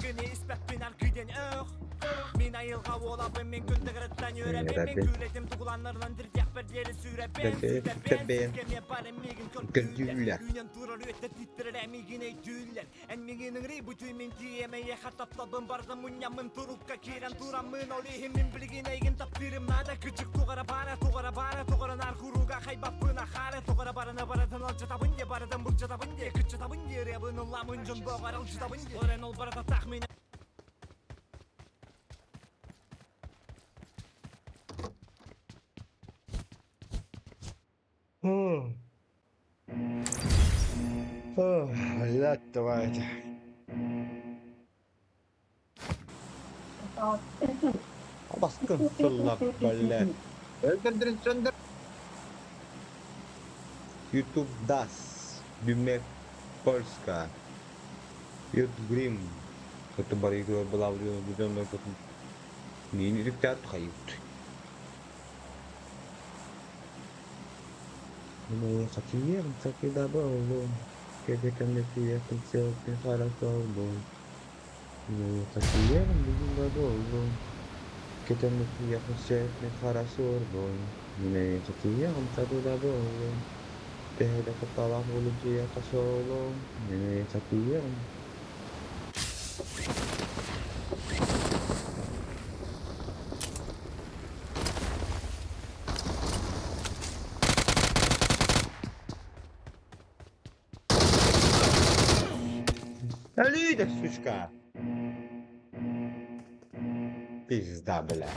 Beni ispat bin arkiden Min ayılga ola ben min güldügürütten yöre ben min gületim tuğulanlarından dirdiyak bir deli süre ben süre ben Sikemye barem migin körgüller Ünen turar öte titrer emigin eydüller En miginin ributuy min diyemeye hatatladım bardım unyamın turukka kiren turamın olihim min bilgin eygin taptirim nada küçük tuğara bana narkuruga kaybapına hare tuğara barana baradan alca tabın ye baradan burca tabın ye küçü tabın ye rebinin lamuncun boğar alcı tabın ye Oren ol barada tahmin لا وايد baskın fırlap böyle Öldürdün söndür. YouTube Das Dümek Polska YouTube Grim Kata bari ito balawrio Dito na ito Ninirik tayo kayo May kakiyar sa kidabaw Kaya kami siya Kaya kaya kaya May kakiyar Hindi bago Kita mestinya konsep negara sorbo May kakiyar sa kidabaw Dahil na katawa ko ulit siya kasolo May kakiyar Alida suszka! Pizda byle.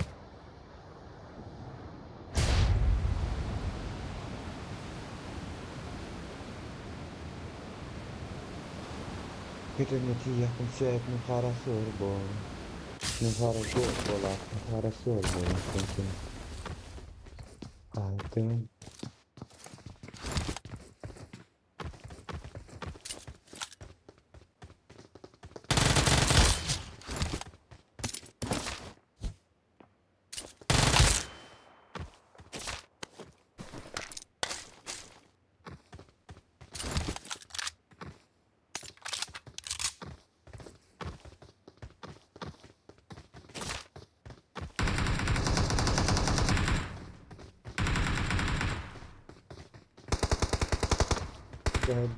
Kiedy ci jakąś siedmiu para sorbo. Nie para sorbo, nie para sorbo. A ty...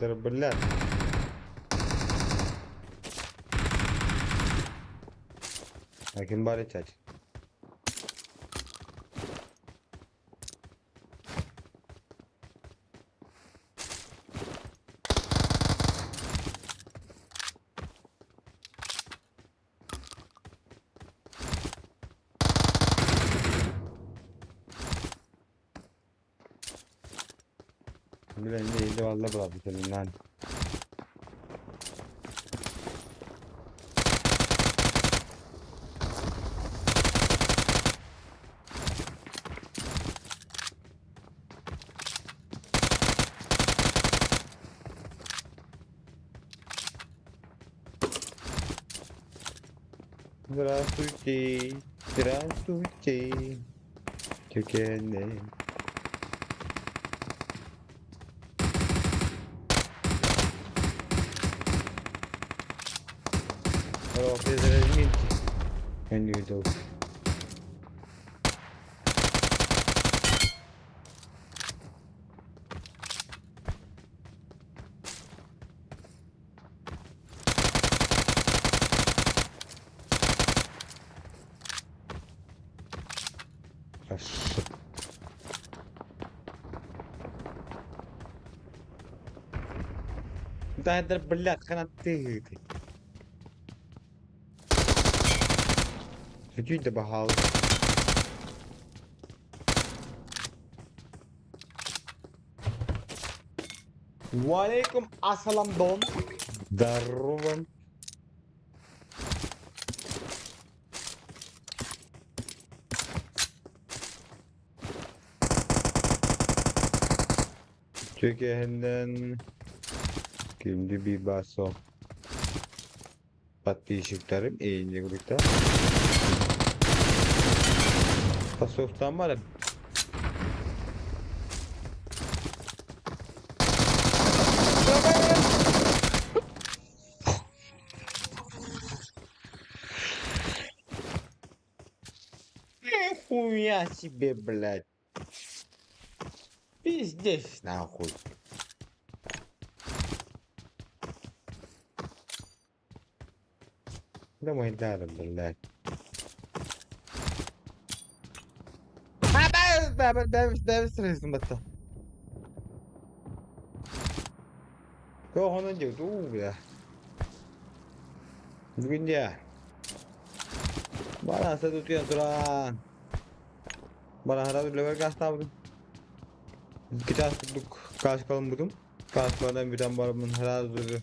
ضرب بالله لكن بالي تاج bilen değil vallahi bırak bitelim Здравствуйте, здравствуйте, Türkiye'de. Oh, Presidente. Can you do? ده هضرب بالله خلينا نطير Sıkıydı da bahal. Waalaikum assalam don. Darwan. Türkiye'den şimdi bir baso. Pati ışıklarım eğince birlikte. Pasoftan var ya. Я себе, блядь, пиздец, нахуй. Давай даром, блядь. Ben stresim battı. Yok onun diyor, dur ya. Bugün ya. Bana asa tutuyor duran. Bana herhalde level gasta buldum. Kita tutup kaç kalın buldum. Kaç kalın birden barımın herhalde duruyor.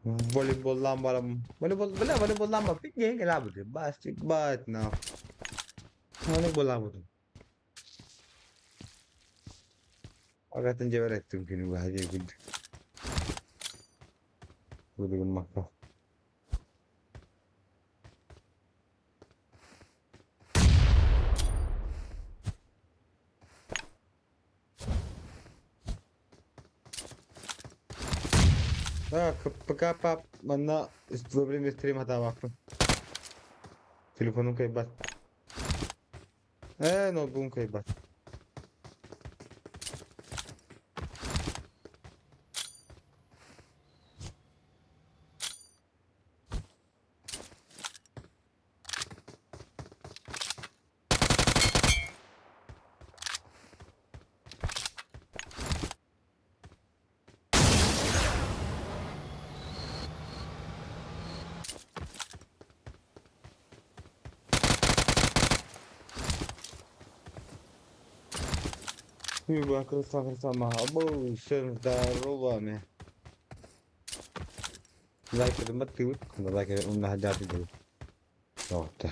Voleyboldan barım. Voleyboldan barım. Bir gel gel abi. Bastık bat na. Voleyboldan buldum. Hakikaten cevher ettim günü bu hadiye güldü. Bu da makro. Ha kapap bana problem stream hata baktım. Telefonum kaybat. Notebook'um kaybat. Chyba krosa sama. Abo sen darowa me. Like the matu, like unna hajati dulu. Yokta.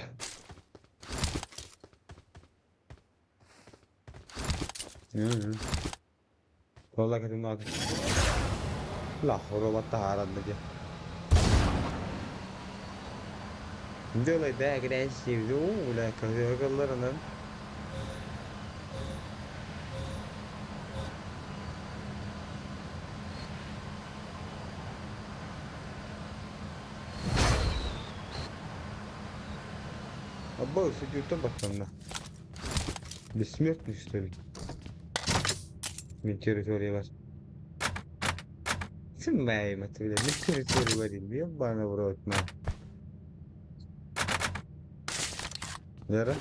Vallahi kadın adı. La horoba taharan aja. Dia like that aggressive tu, like kagalaran. Abo sejuta bakalım. Bismillah işte. Bir territory var. Sembai matu le bir territory var diye bana vurutma. Yara.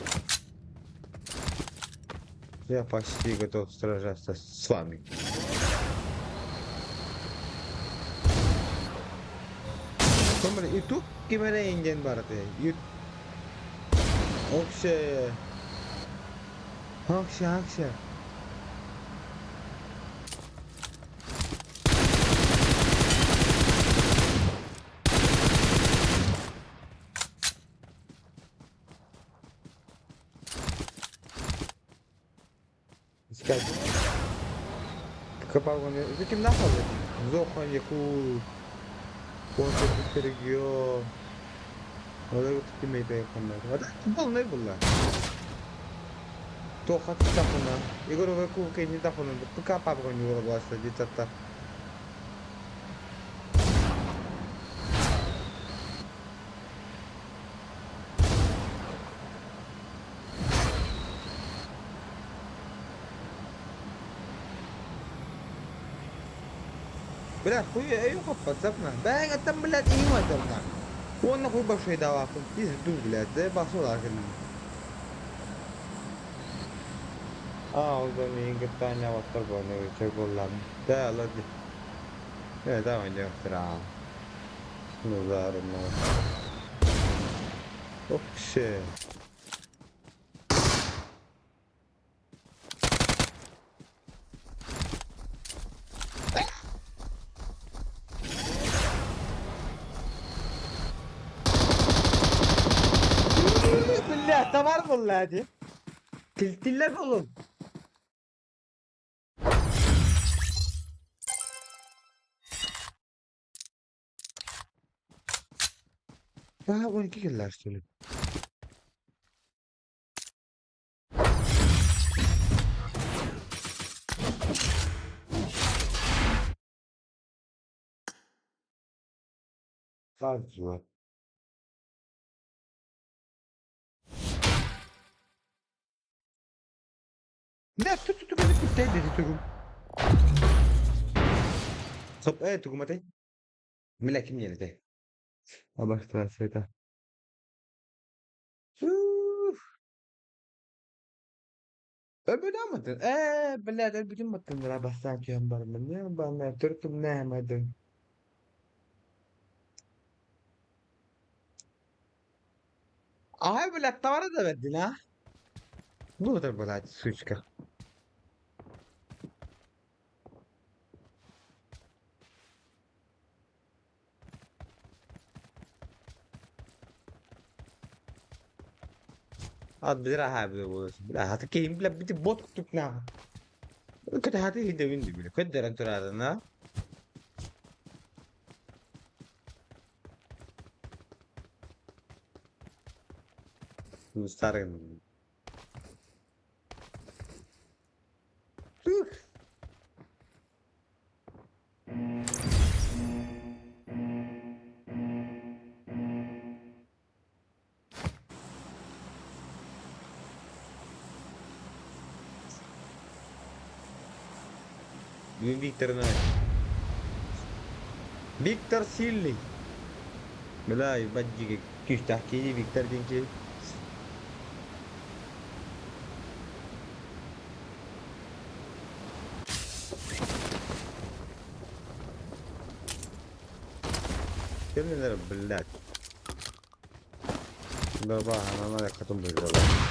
Я почти готов сражаться с вами. Kemudian itu gimana engine berarti? Okşe. Okşe. Sekali. Kepala itu kim dah tahu? Zohan yaku. Konser bitiyor. Oraya tutmayı da yapanlar. Hadi futbol ne bunlar? Tokat tapına. Igor ve ku kendi tapına. Bu kapap oynuyor bu aslında ditatta. Berat kuya ayo kapat sapna. Ben atam belat ini macam na. Wannan kuy başa dawa kun. Biz dur belat de basıyorlar kendini. O zaman İngiltere ne vakti bana çok olan. Da aladı. Evet devam ediyor sıra. Nazarım. Çok şey. Bismillah tamam vallahi hadi. Tiltiller oğlum. Daha 12 killer söyle. Fazla. لا تو كنت عندي تقوم خب ايه تقوم متى ملا كم يلته أبغى ترى بدأ متى بلا ده بدون متى نلعب ساعة يوم برمنا بنا تركب نعم هذا بلا الطوارئ ده بدنا مو تربلات سويسكا عاد بدرا بلا هذا كيم بلا بدي بوت كتبنا كده هذه هيدا ويندي بلا كده أنت هذا مستارين مين فيكتور ناي فيكتور سيلي بلا يبجي كيف تحكي لي فيكتور دينكي كم من البلاد ضربة أنا ما ختم بالضربة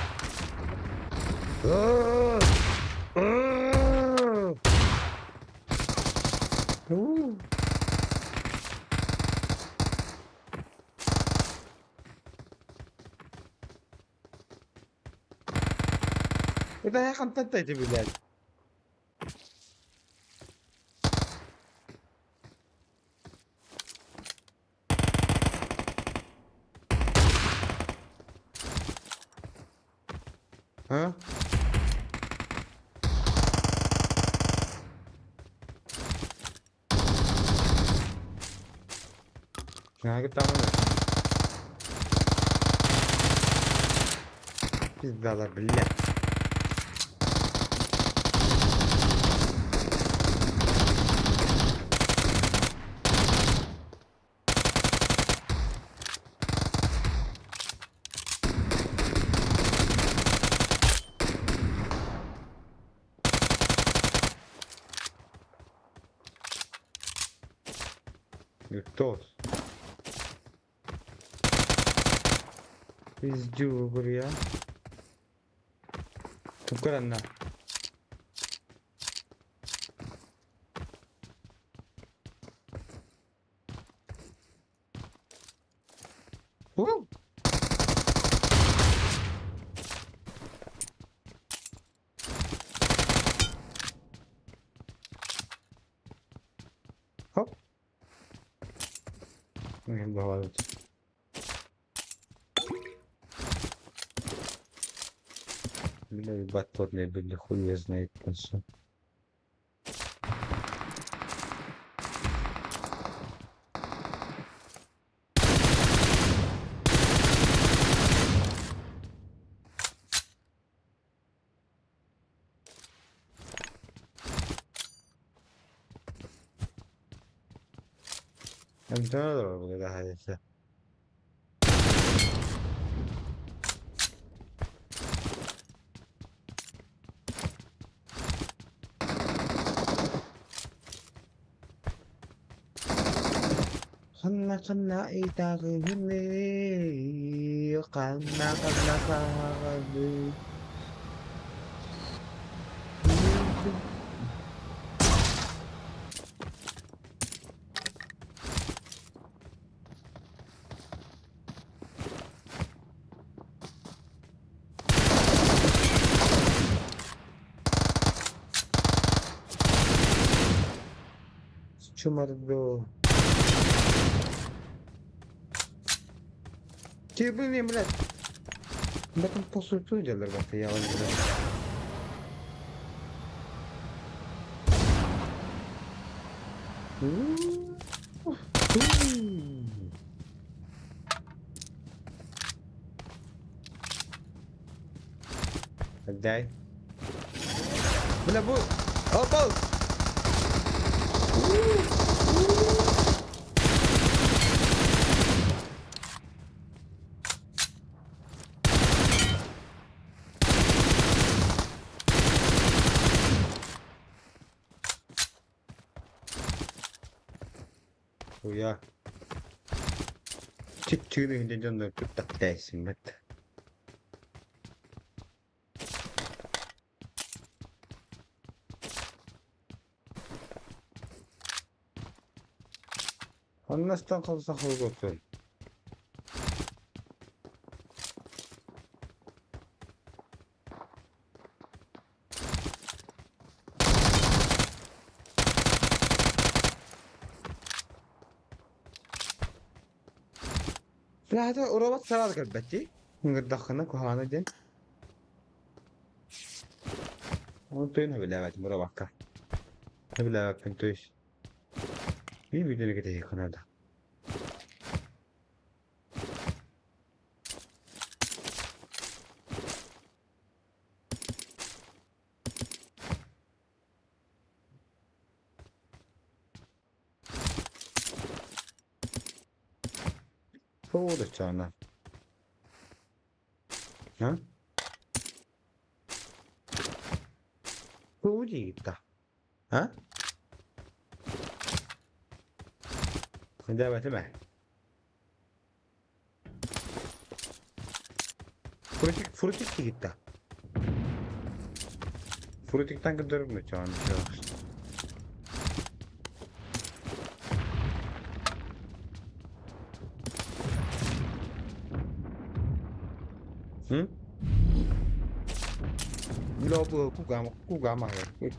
إذا يا أخي أنت تأتي بالله ها شنو هاي تعمل بالله بالله دكتور يسجوا بريا شكرا أوه. هوب يلا ولد بالله يبطل بالله خويا زنيت بس انت نضرب ولا هذا خلنا إيتاغيني خلنا خلنا شو مرضو جيبني ملك لكن تصل جل يا ولد الداعي Hele bu. Abo. Ya. Çıktığını hince canları tuttak değilsin bet. Anlastan kalırsa halı götür. Lahada orabat saradık elbette. Ngırdakını kuhana den. Onu tuyun bile evet murabakka. Ne bile bakın tuyuz. Bir videonu gidecek kanalda. Soğudu çağına. Ha? Soğudu gitti. Ha? Evet mi? Frutik gitti. Frutikten gidiyorum mu çağına? Hı? Lo bu kugama ya.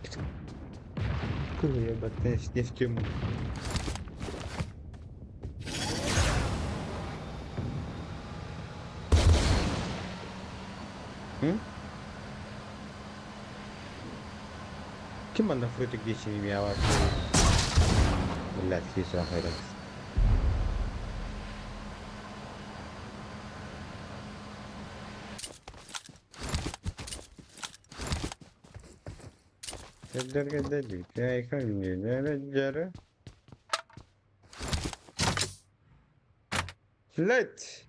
Kuya batten istiyorum. Hı? Kim bana frutik geçeyim ya var. Millet kisa hayran. Sederge dedik ya ekonomiye jarı. Let.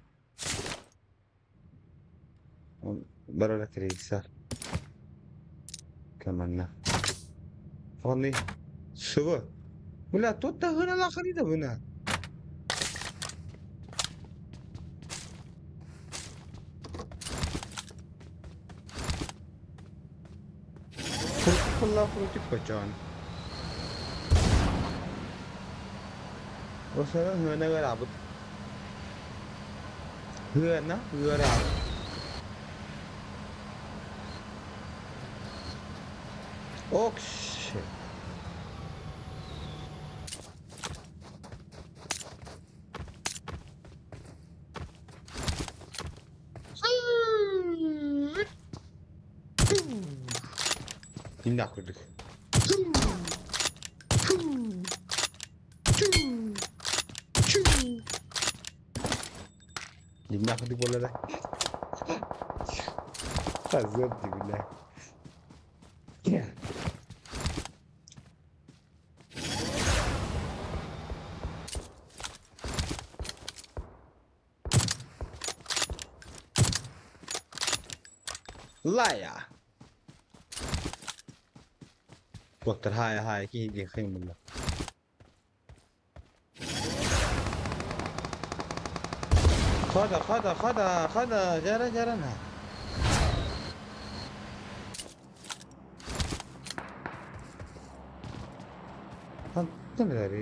Bara krisa. Kamanna. Fani. Sıvı. Bula tutta hına la kharida buna. Frutik paçan. O sana hına garabut. Hına garabut. Okş. Şimdi akırdık. Şimdi akırdık böyle de. Hazır bile. Laya. Doktor hay ki di khim billah. Khada jara na. Tanto ne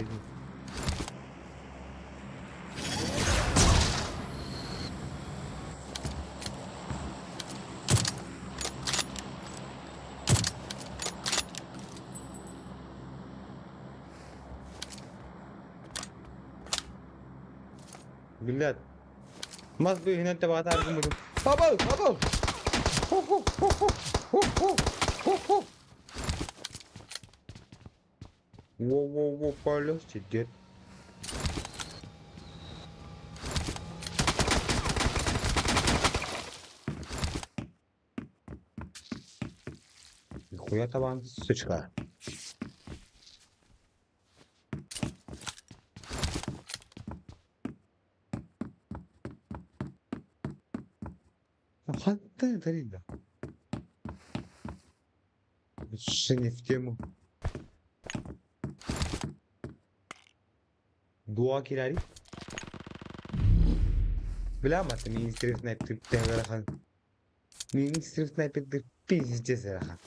Bilal. Mas bu hina tabat argum mudu. Baba. Ho ho. Wow, Carlos, shit. Хуя табан сучка. Hatta yeterli. Ще не в тему. Dua kirari. Bilemezdim. Ministry Sniper devre kan. Ministry Sniper de pizce rakan.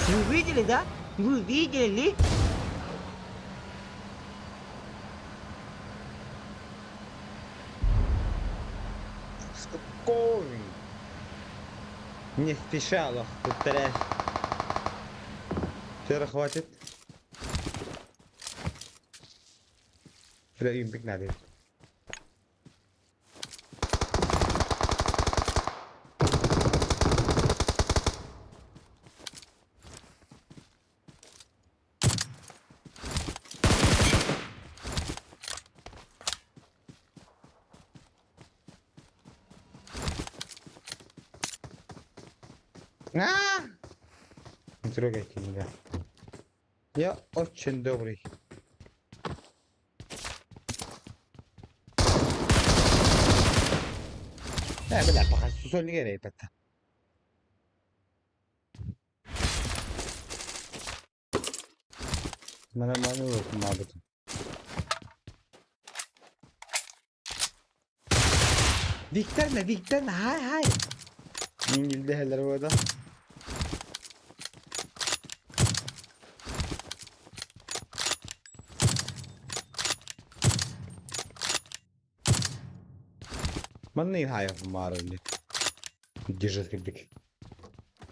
Вы видели, да? Вы видели? Спокойно. Не спеша, лох, повторяй. Вчера хватит. Бля, импик надо. Не трогайте меня. Я очень добрый. بلعب فقط سوسو اللي غير يبتا ما انا ما نروح مع بطل Viktor'la hay. İngilizce heller orada. Man не грає в Марвелі. Діжески бік.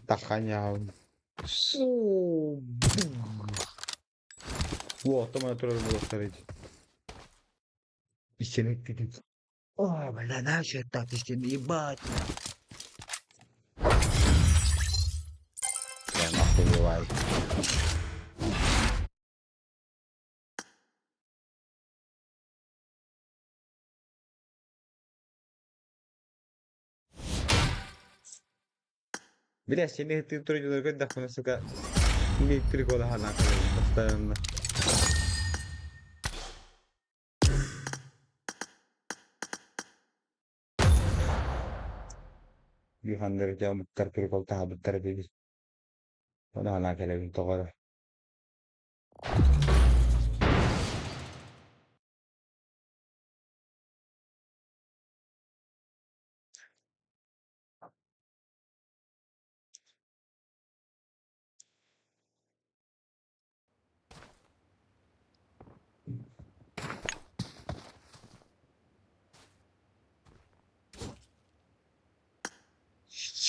Та ханя. Фу. О, то мене трохи було старить. І ще не підуть. Ой, бля, наче так, ти ще не їбать. Я нахуй вливаю. Бля, ще не ти трудно дорогой, хуна, сука. Не прикола гана, постоянно. يخندر جاو متر prikol taha better bibis. Wala na kaya yung tokoro.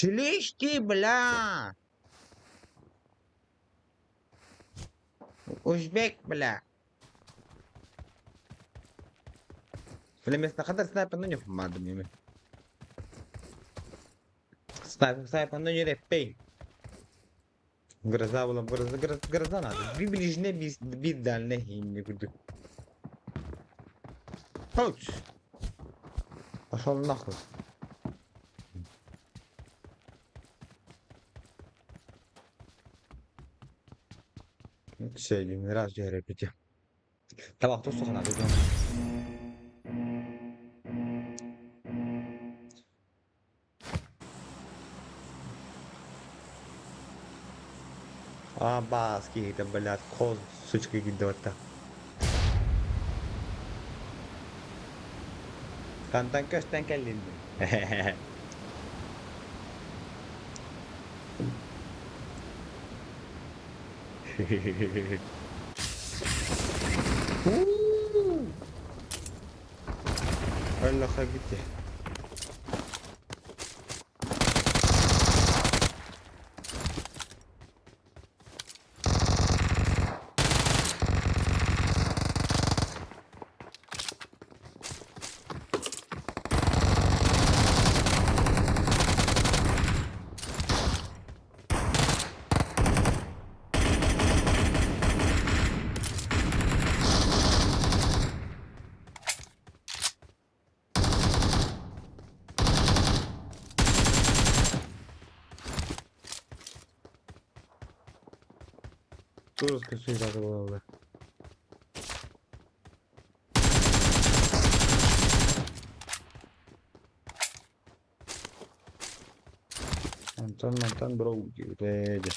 Слышь ты, бля! Узбек, бля. Вلا место хатар снайпер, ну не фумадо мими. Sayfandan yere epey. Gırıza bulam, gırıza nadı. Bir bilişine bir derine hindi güdü. Koç. Aşağı nakıl. Şey diyeyim, biraz cehre yapacağım. Tamam, tostu kana dedim. Bas kita belat kol suç ki gidota. Kantan kösten kellin. Allah gitti. Dur que soy la de mantan bro gitu aja.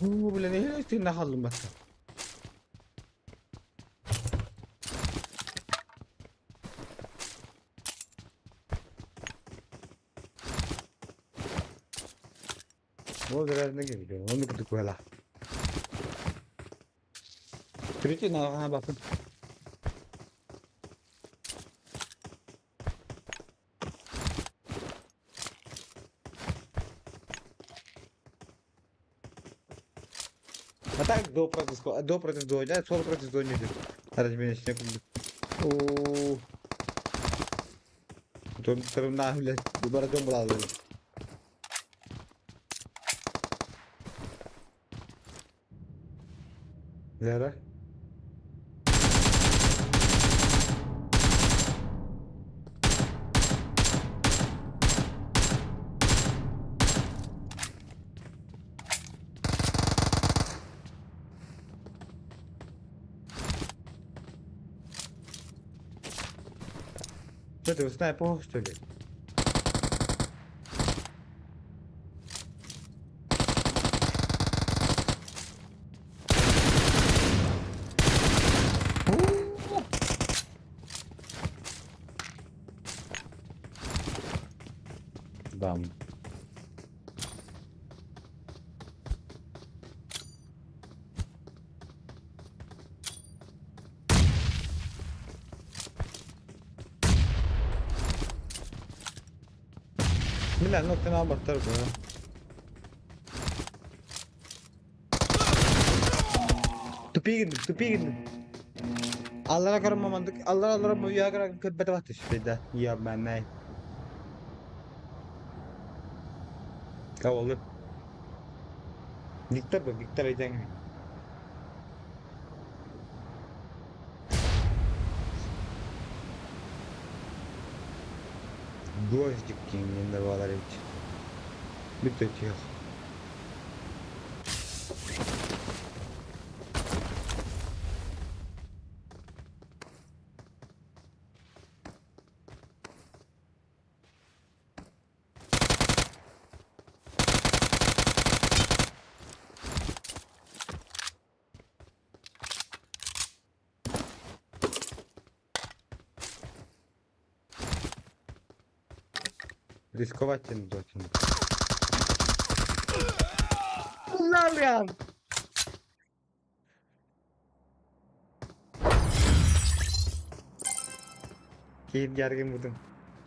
Bilen hiç nakalım bak. O kadar ne geliyor? Onu kutuk valla. Kritik nakana bakın. А так до против 2, да, 40 против 2 не идет. Разменясь не О. Дом сравна, блядь, дубара дом брал, блядь. Зара? Что ты, снайпер, что ли? Дам. Bilen noktadan baktar bu. Tupi gittim. Allah'a karamamandık. Allah'a bu ya kadar kötü bahtı şurada. Ya ben ne? Kavalı. Victor eden. Гвоздик кинь давала речь. Будь тихо. Рисковать не должен. Лаврян! Кейін gergin будем.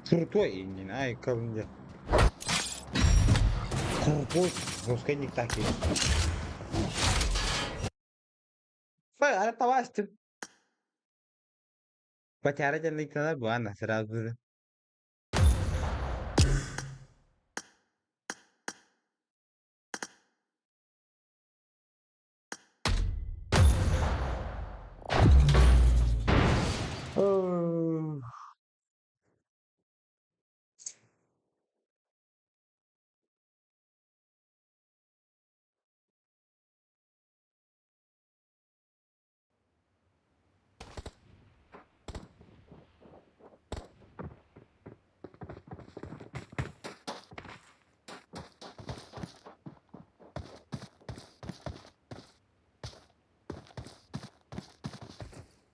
Крутой именно, ай, калынca. Крутой, русский не такие. Фа, это вастин. Пачара jangan buana сразу.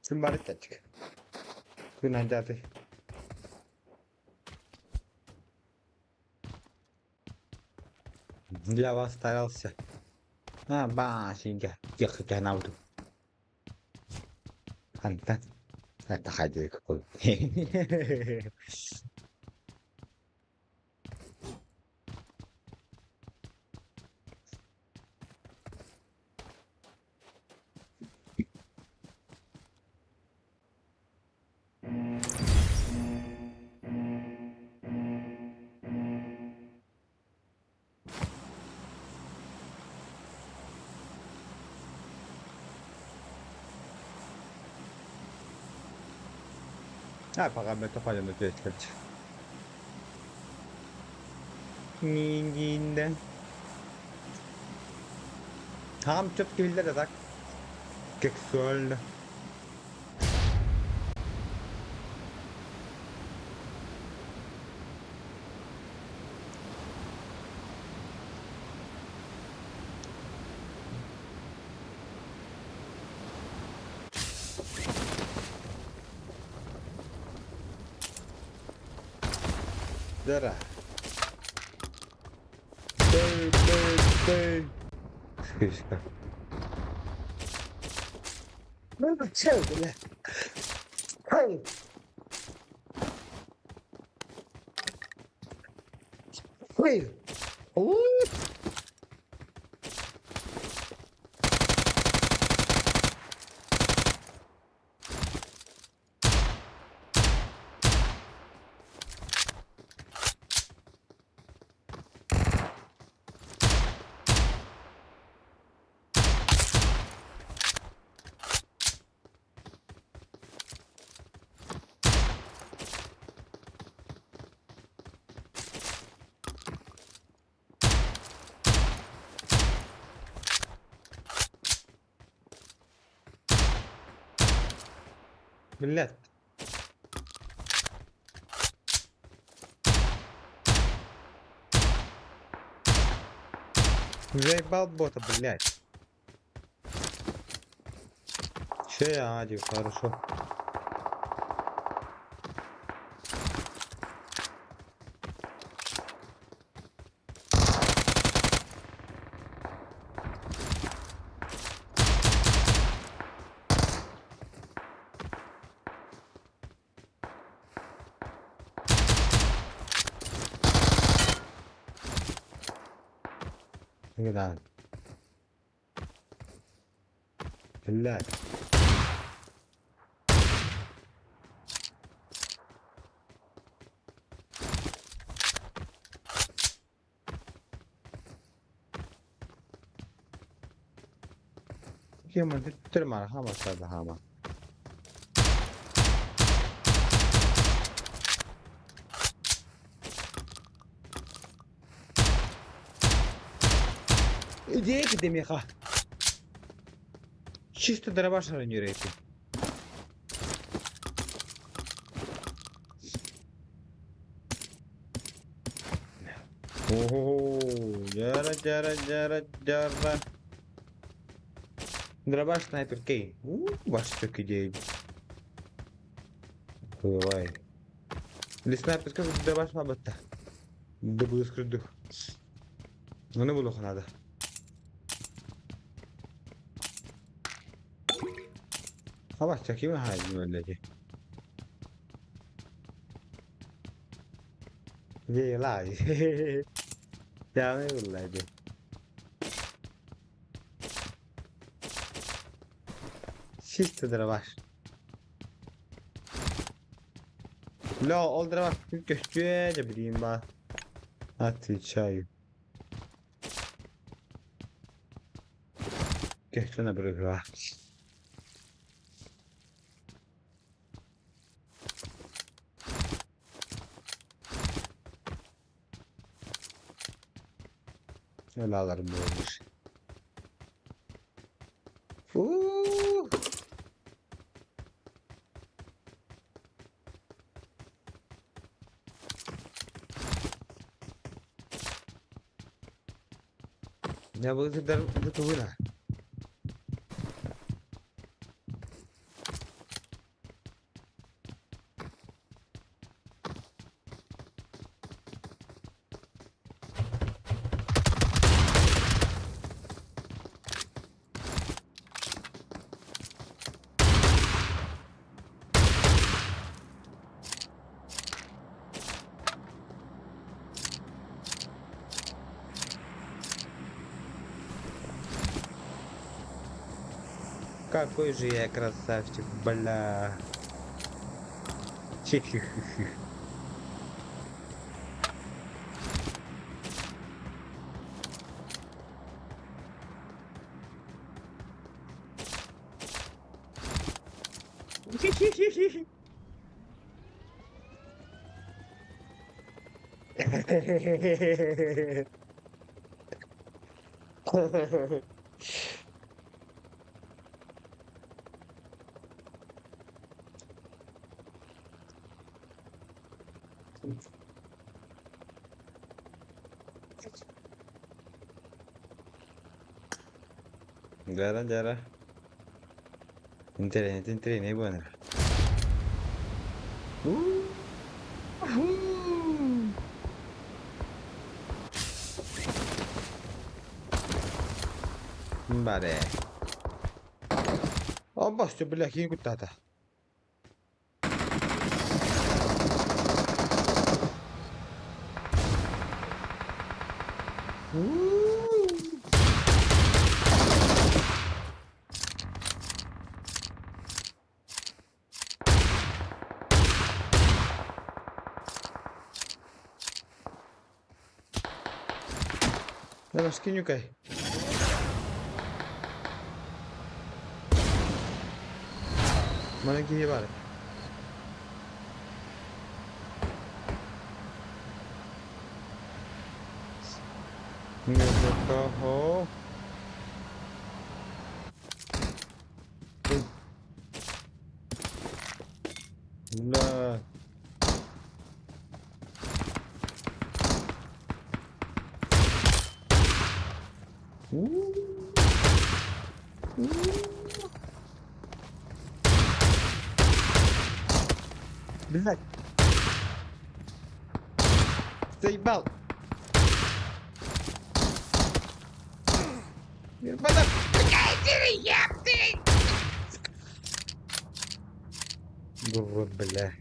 Sembari cacik. Kuna jati. Для вас старался. А, басенька. Ехать я буду. Антон. Это ходил какой. А, пока мы это пойдем на 200 лет. Ниндинде. Там четко видели, так? Сексуально. Дара. Бэй. Фишка. Ну, чё, бля? Ай. Ой. Ой. Блядь. Заебал бота, блядь. Че я адил, хорошо. Да. Блядь. Кема, ты термар, хама сада хама. Иди гиде меха. Чисто дробашара не рейти. Ого, жара. Дробаш снайпер кей. Баш так идея. Давай. Или снайпер как дробаш мабата. Да буду скрыть. Ну не буду надо. Savaş çekimi haydi böylece. Gelai. Chào mấy con lại kìa. Şişt de var. La oldu var. Göçüye de bileyim ben. Hadi çay. Göçüne bırak. Öyle alırım bu olmuş. Fuuu. Ya bu kadar bu tuğla. Какой же я красавчик, бля. Хи-хи-хи-хи. Хи-хи-хи-хи. Jara, jara. Entré, buena. Vale. Oh, basta بالله كي قلت هذا. لا مسكين يوكاي. Mana ki var? Nggak ho. Lah. بالله زي بعض يربطك قرب بالله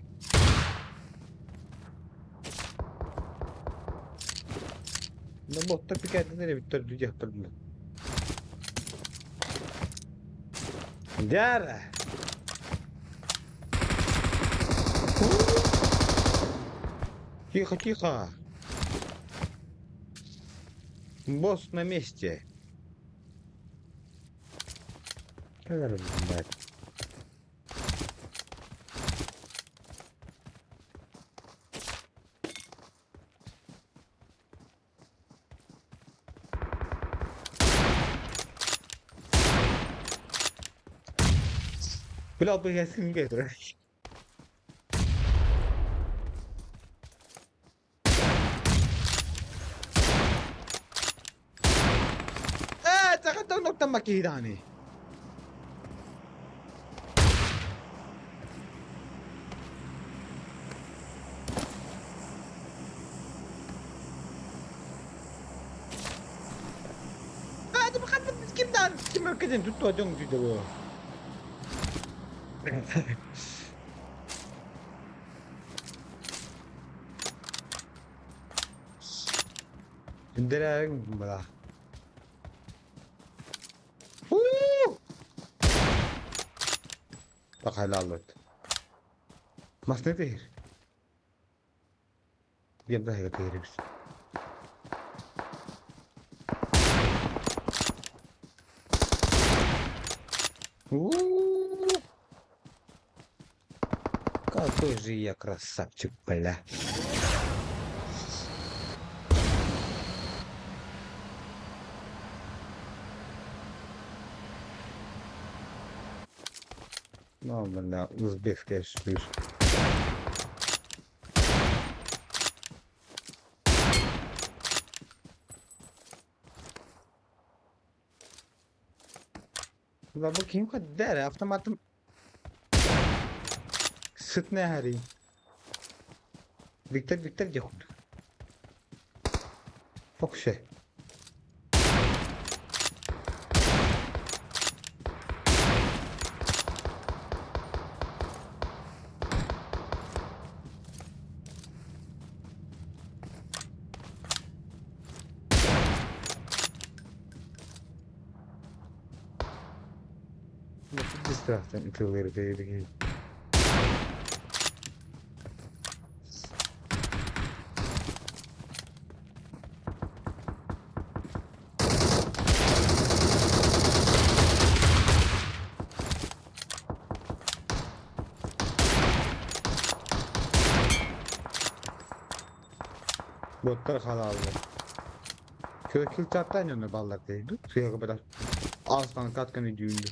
ما بطل بكات انا بالترجيح بالله جاره Тихо, тихо. Босс на месте. Блядь. Бля, бы я с ним гейдер. تاخذ نقطة مكيداني هذا بخدم مسكين دان كما كده انتو تودون جدوا الدراري بلا Woo! Bak helal et. Mas ne değil? Bir daha yapıyoruz. Какой же я красавчик, бля. Ну, бля, узбекский шлюз. La bakayım kadar автоматом sıt ne hari. Victor ياخد. فوق شيء. Nasıl distraction itiyorlar böyle. Botlar halalı. Kökül çattan yanına ballar değildi. Suya kadar. Aslan katkanı düğündü.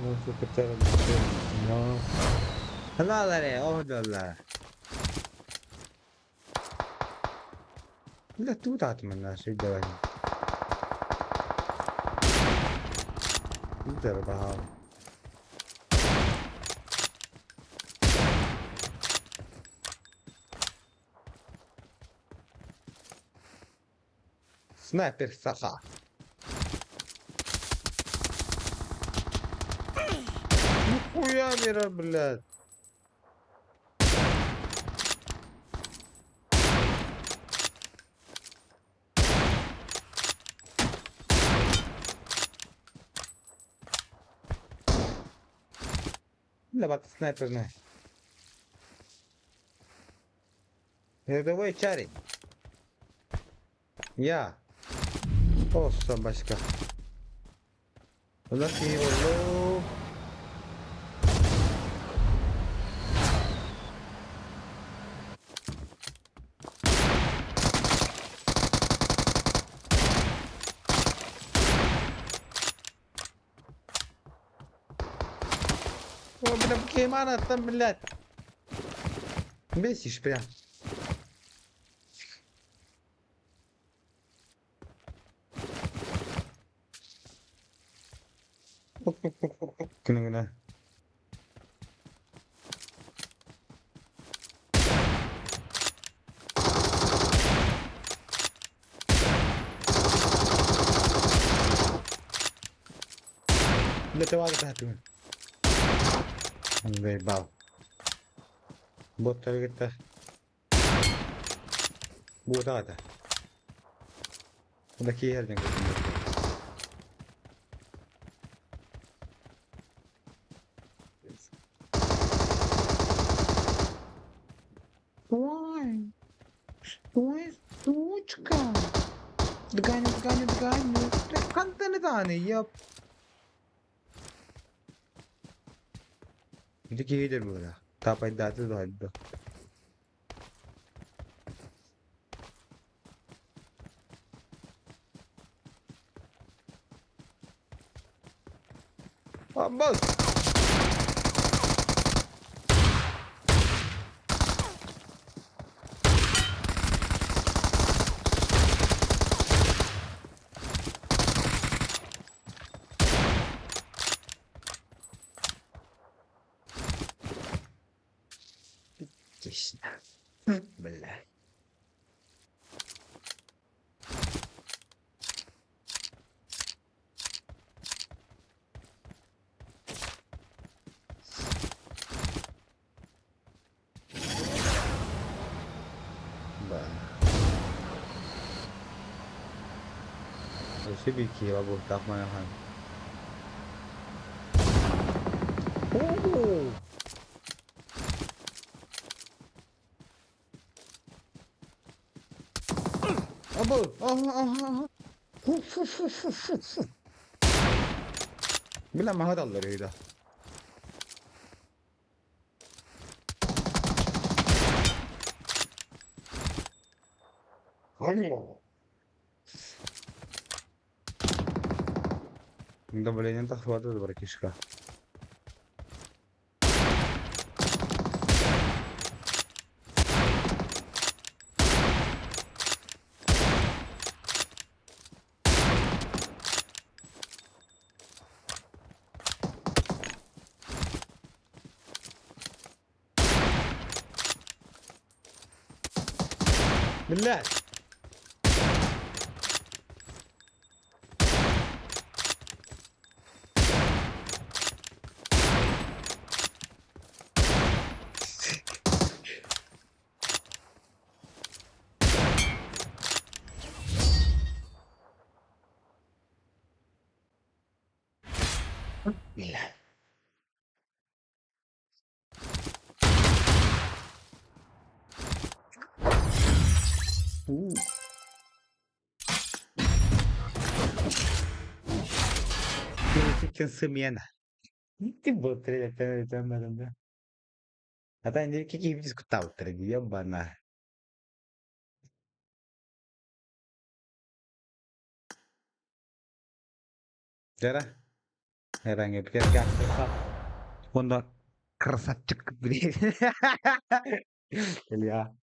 Nasıl kaçarım? No. Halaları, oh dollar. لا توتات من الناس الدواهي الضربة هذا سنايبر ثقة ويا مير البلاد لا بقى سنايبر نه هذا وين شاري يا olsa başka. Ulan iyi oldu. وبنا بكيمان اقسم بالله بس يشبع كنا لا توالي تحتمل Andai bal. Botol kita. Buat ada. Udah kihar jangan. Ой, ой, сучка. Догони. Контент yap. Itu kihar bola. Tapai datu tu ada. Ambos. بالله Sibik ya bu takma yakan. Abo. Bila mah dalları ida. Hindi boleh nyentak suatu tuh berkiska. بالله بالله Gerçekten sığmayan. Gitti bu trailer tanımadım da. Hatta önce kiki biz kutav trailer bana. Jara, herang ya pikir gak kerasa. Untuk kerasa cukup gede. Ya.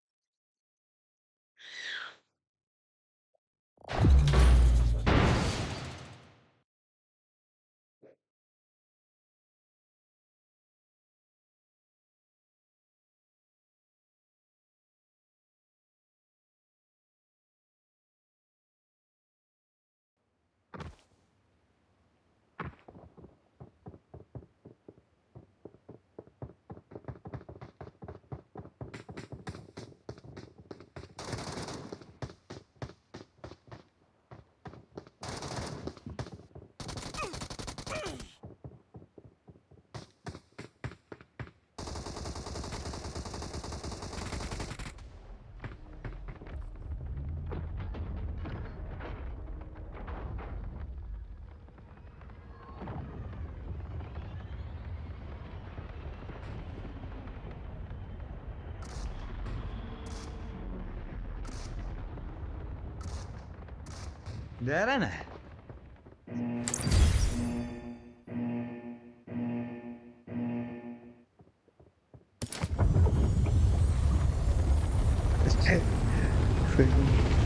Daerah nah.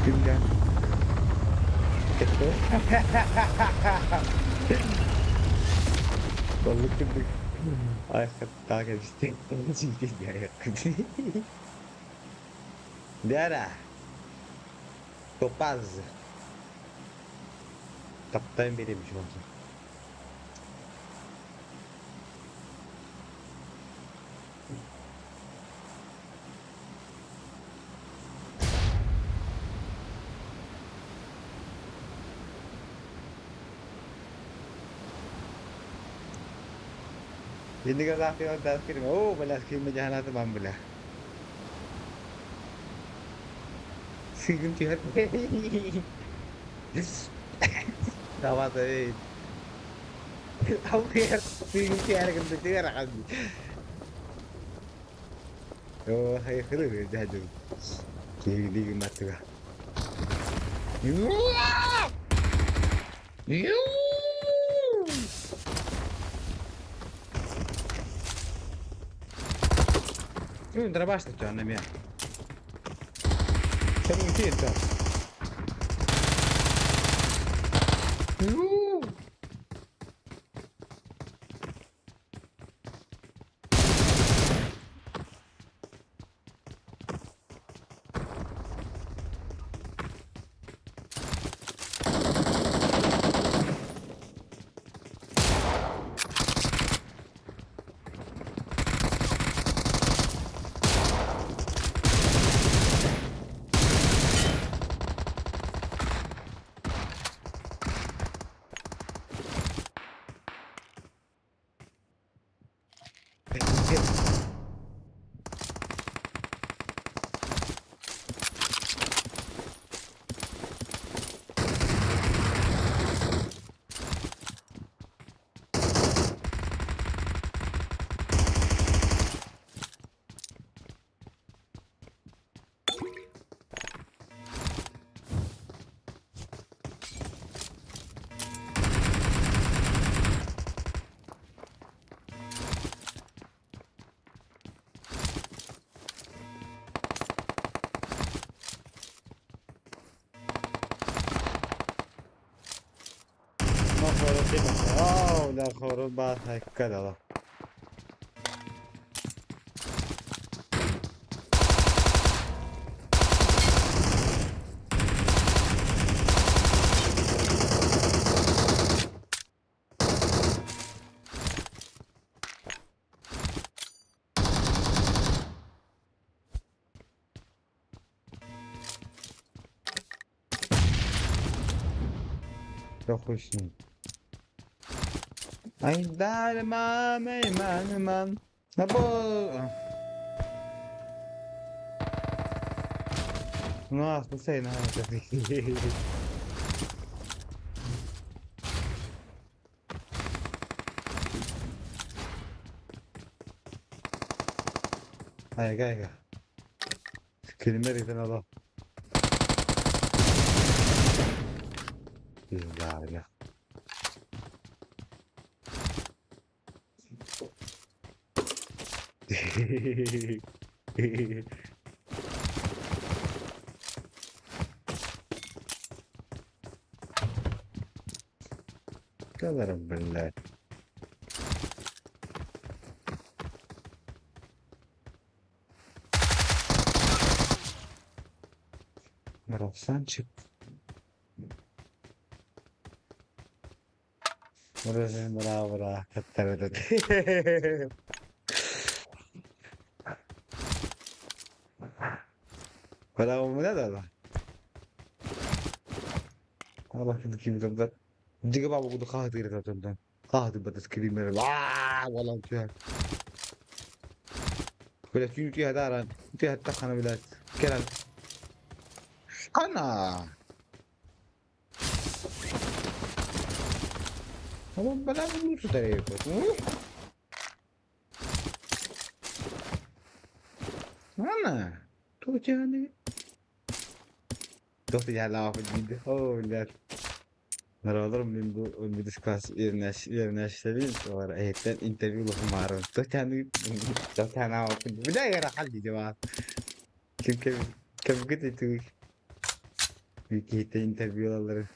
Tinggal. Itu. Balık gibi. Ay hatta gelmişti. Çünkü ya. Daerah. Topaz. Kaptan biriymiş oldu. Hindi ka laki ang task cream. Oh, balas cream mo dyan natin mambula. Sige, tihat. Tawa tayo. Ako kaya sige kaya ganito tira ka. Oh, hay kuru jadu. Sige di matuga. Yun, trabaste dyan na miya. Saan mo kita? ما خورو كده اه لا خورو بقى هكذا ده يخشني ay darma meyman man nabo no no sé nada ay gel kelime redin Allah ya Kadarım بالله Merhaba çık. Burası bravo katları Bravo mu ne da? Allah şimdi kim bilir. Diga baba kudu kahdı yere zaten. Kahdı batas kelimeler. Vaa والله شو ولا شنو فيها دارا فيها التخنة بلاد كلام أنا هو بلا فلوس تريكو أنا تو يعني تو ya la afediydi. Oh ler. Naralarım benim bu diskas yerine işledim. Sonra eyetten interview lafım var. To yani to yani afediydi. Bir de yara halli cevap. Kim kim gitti tu. Bir kete interviewları.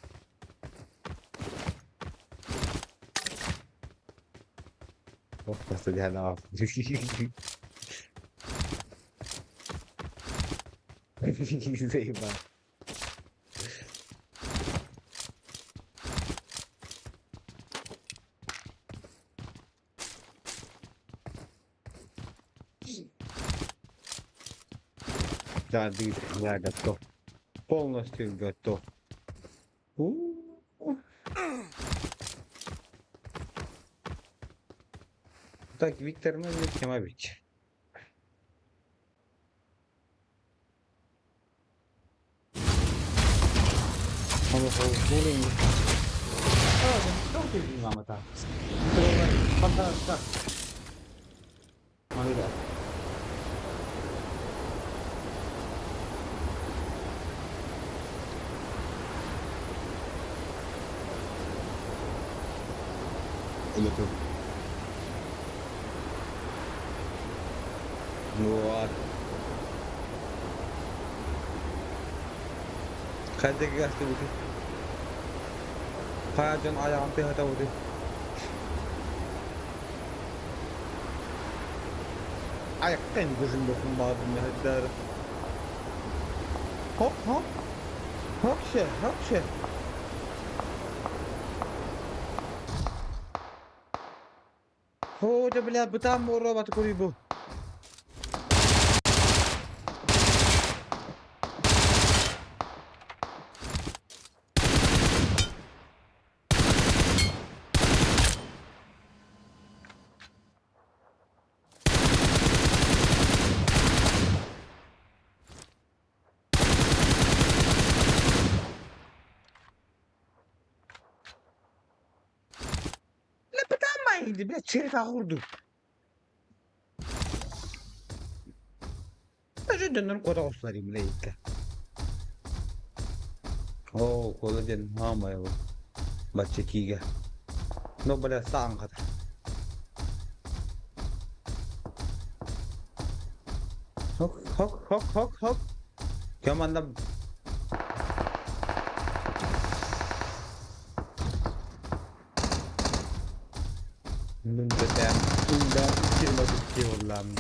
Oh nasıl ya la afediydi. Zey bak. Да, я готов. Полностью готов. У. Так, Виктор Якимович. Он был Что ты мама так? Пожалуйста. Amiga. Ele tu. No ar. Cadê que gastou aqui? Fajan ayağım bir hata oldu. Ayaktan gözüm dokunmadım ya hatta. Hop hop. Hop şey. Oh, ده بلا بتاع مرة بتقولي بو. girdi bile çerif kurdu. Ben döndüm koda olsalayım bile ilk. Oo kolajen ama ya. Baca kiga. No bala saan ka. Hok hok hok hok hok. Come on. Unda içirmedik ki Allah'ım.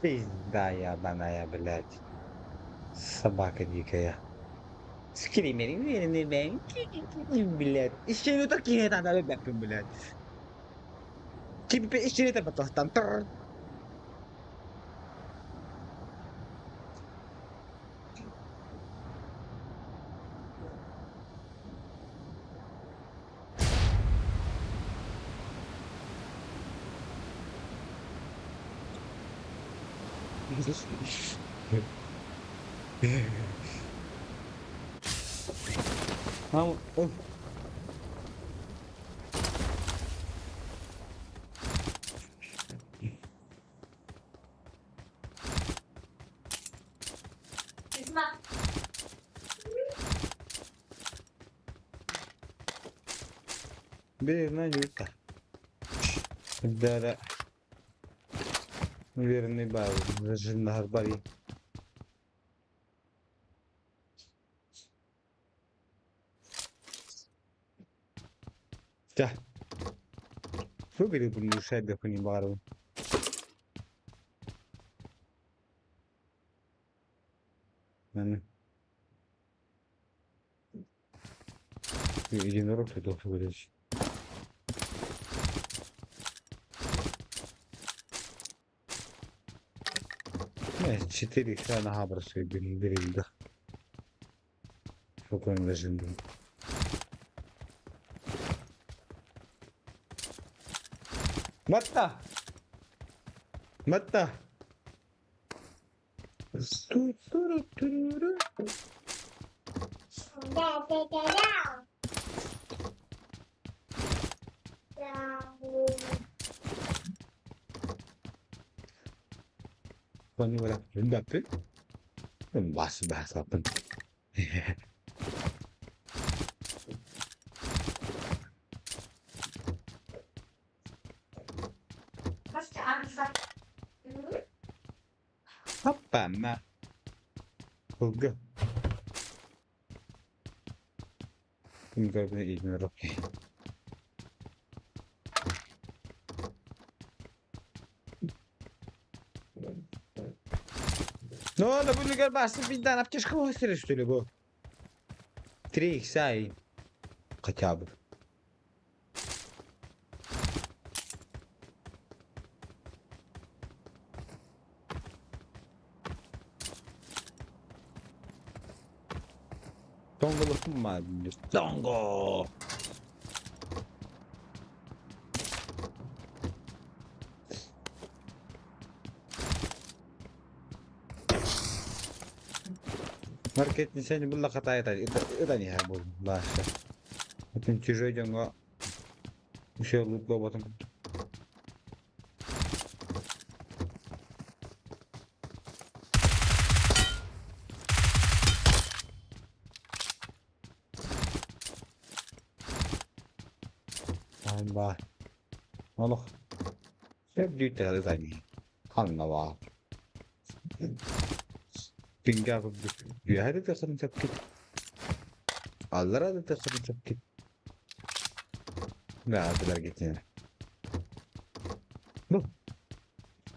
Pizda ya bana ya блядь. Собака дикая. Скримеры верны, блядь. Еще не такие надо, блядь. Тебе еще не треба там. Ama of. Верно, Люта. Да. Верный бал. Жена Бари. Да. Что говорит, не шайбе по ним бару? Единорог ты должен вылечь. Evet, 4 tane haber söylediğim verildi. Çok önemli. Matta! Matta! Poni wala Mbappe. Bahasa apa? Apa ma? Hugo. Enggak punya ignorok. No, da bunu gel bastı bir tane yapacağız kıvı üstüne bu. Trik say. Kaçabı. Dongo lafım var. Dongo. Market seni bulla kataya tadi. Itu nih bu bahasa. Mungkin cuci aja nggak bisa lupa batang. Tambah. Allah. Hep detail tadi. Allah var. Pinggah bir hari takırın sakit. Allah'a da takırın sakit. Ne adılar gittiğine. Bu.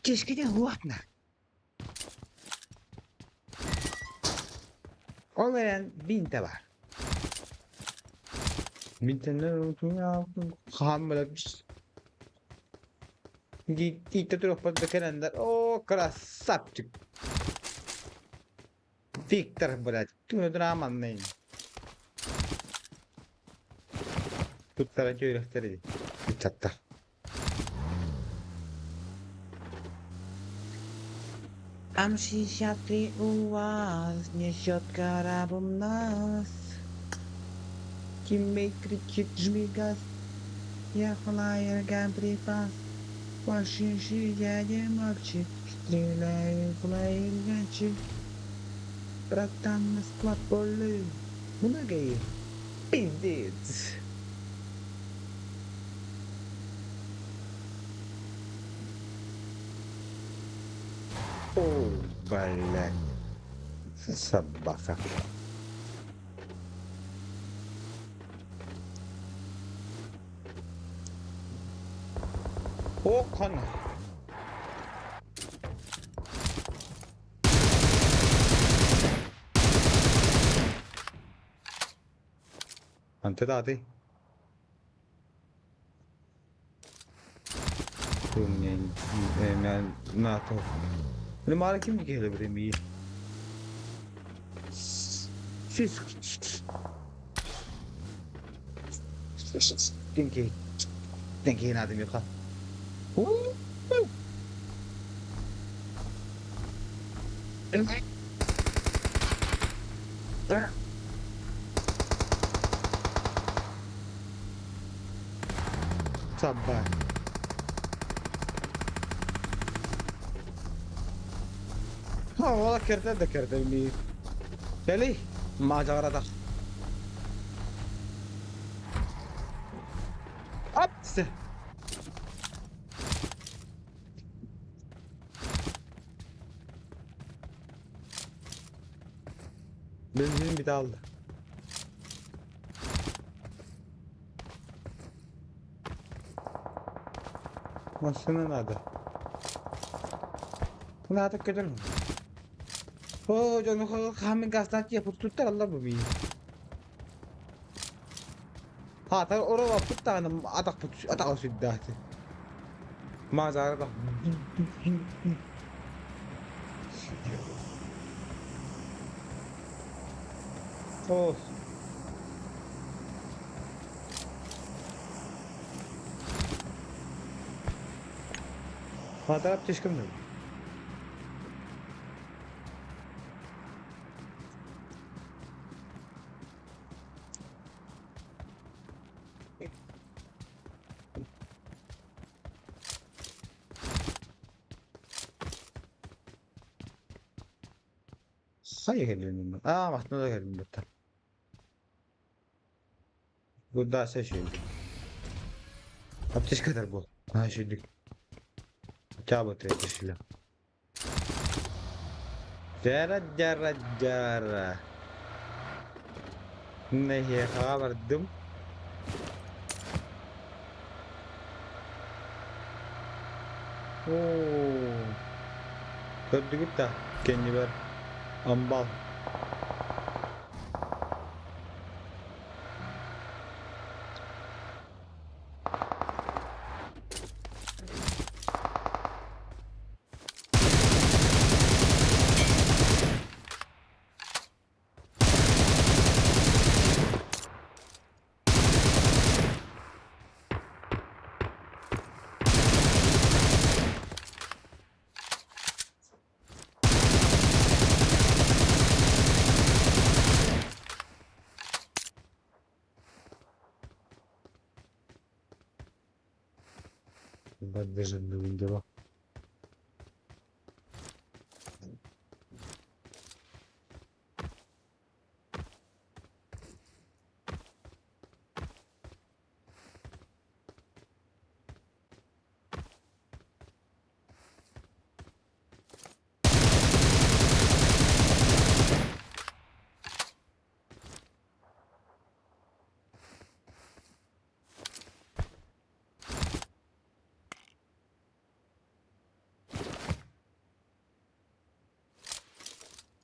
Keşke de huatna. Onların binte var. Middenler unutun ya. Hamlet. Gitti troppo de calendar. Oh, красавчик. Виктор, блядь. Ты драма не. Тут таранчо yürekleri. Çatta. Amsi siatri uwas, niesiot karabum nas. Kim krичит żmigas, я флайер гамбрифас. Пошиши дядя мальчик, стреляю флайер гачи. Братан на склад полы. Buna gayı. Pindit. Oh, блядь. Собака. О, кон. Ante dati. Yani NATO. Ini malah kim dikele beremi. Tinggi natin yung ka. Sabar. ها والله كرت ذكرت اني لي ما جرى ابس Benzinim bir daha aldı. Masana nada. Nada kadar mı? Oh, canım kami gastat yapıp tutar Allah bu bir. Ha, tabii orada putta hanım atak süddahti. Mazarada. Oh. Fotoğraf çıkmıyor. Hayır gelin. Aa, bak ne da gelin burada. Bu da şey. Apteş kadar bu. Ha şimdi. Cabut etişle. Jara. Neye haberdim? Oo. Gördük de kendi ver. Ambal. Ben de şimdi bak.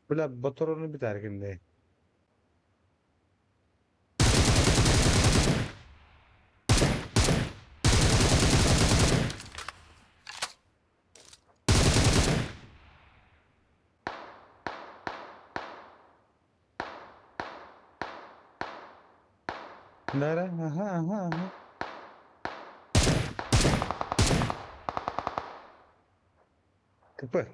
Böyle motorunu bir terkinde. Nere? Aha aha aha. Kapı.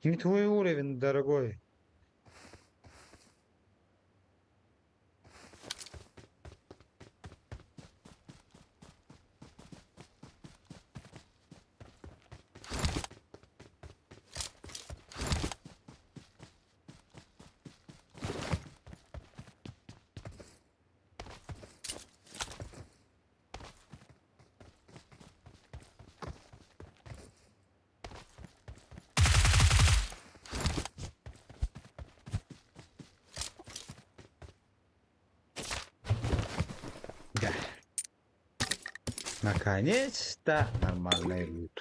Не твой уровень, дорогой. Да. Наконец-то нормальный лут.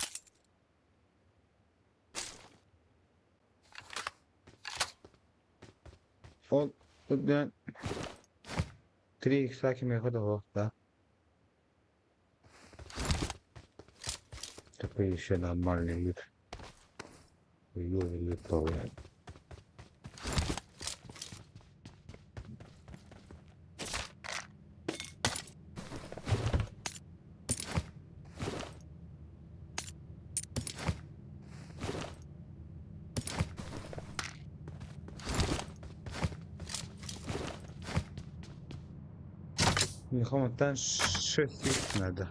Он, да, 3 икса кем ходил, да. Такой еще нормальный лут. Хуёвый лут, блядь. Мехоматан 6 икс надо.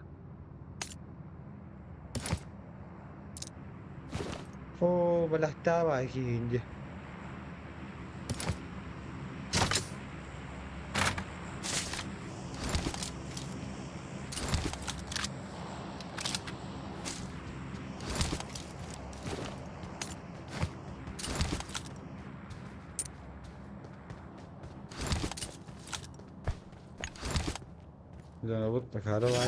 О, бляхтава инди. Да, вот такая, давай.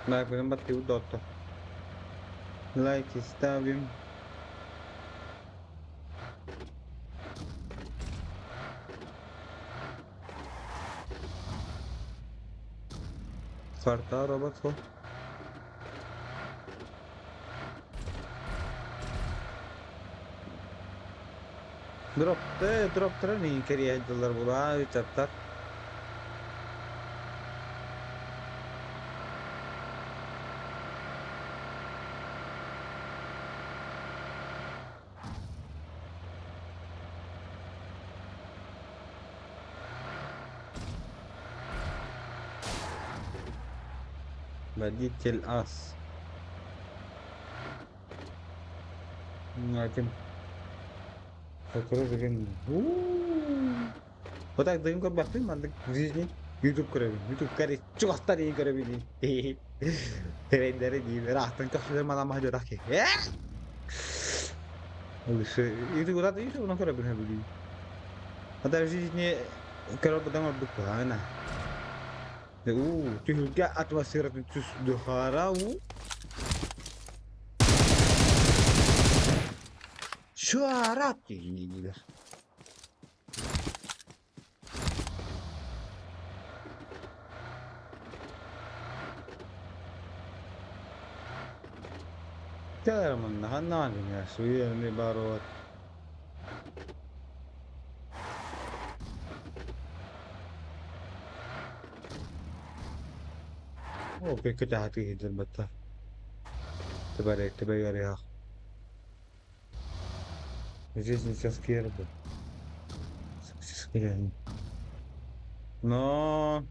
Лайк будем батил дотто. Лайки ставим. Фарта робот фо. Drop training kariya dollar bula chapter. بديت القص لكن فكرة بجن पता है दिन को बात नहीं मतलब जिसने YouTube करे YouTube करे चौहत्तर नहीं करे भी नहीं तेरे इधर ही मेरा हाथ तक तो माला मार जो रखे itu gua tadi itu nak करे भी नहीं पता है जिसने kalau pedang abduk mana تلقى atmosfer تصدخارا شو عرفت يعني ترى من هالنادي يا سوية اللي باروت اوكي كده هتيجي البتة تبارك يا здесь сейчас кербы но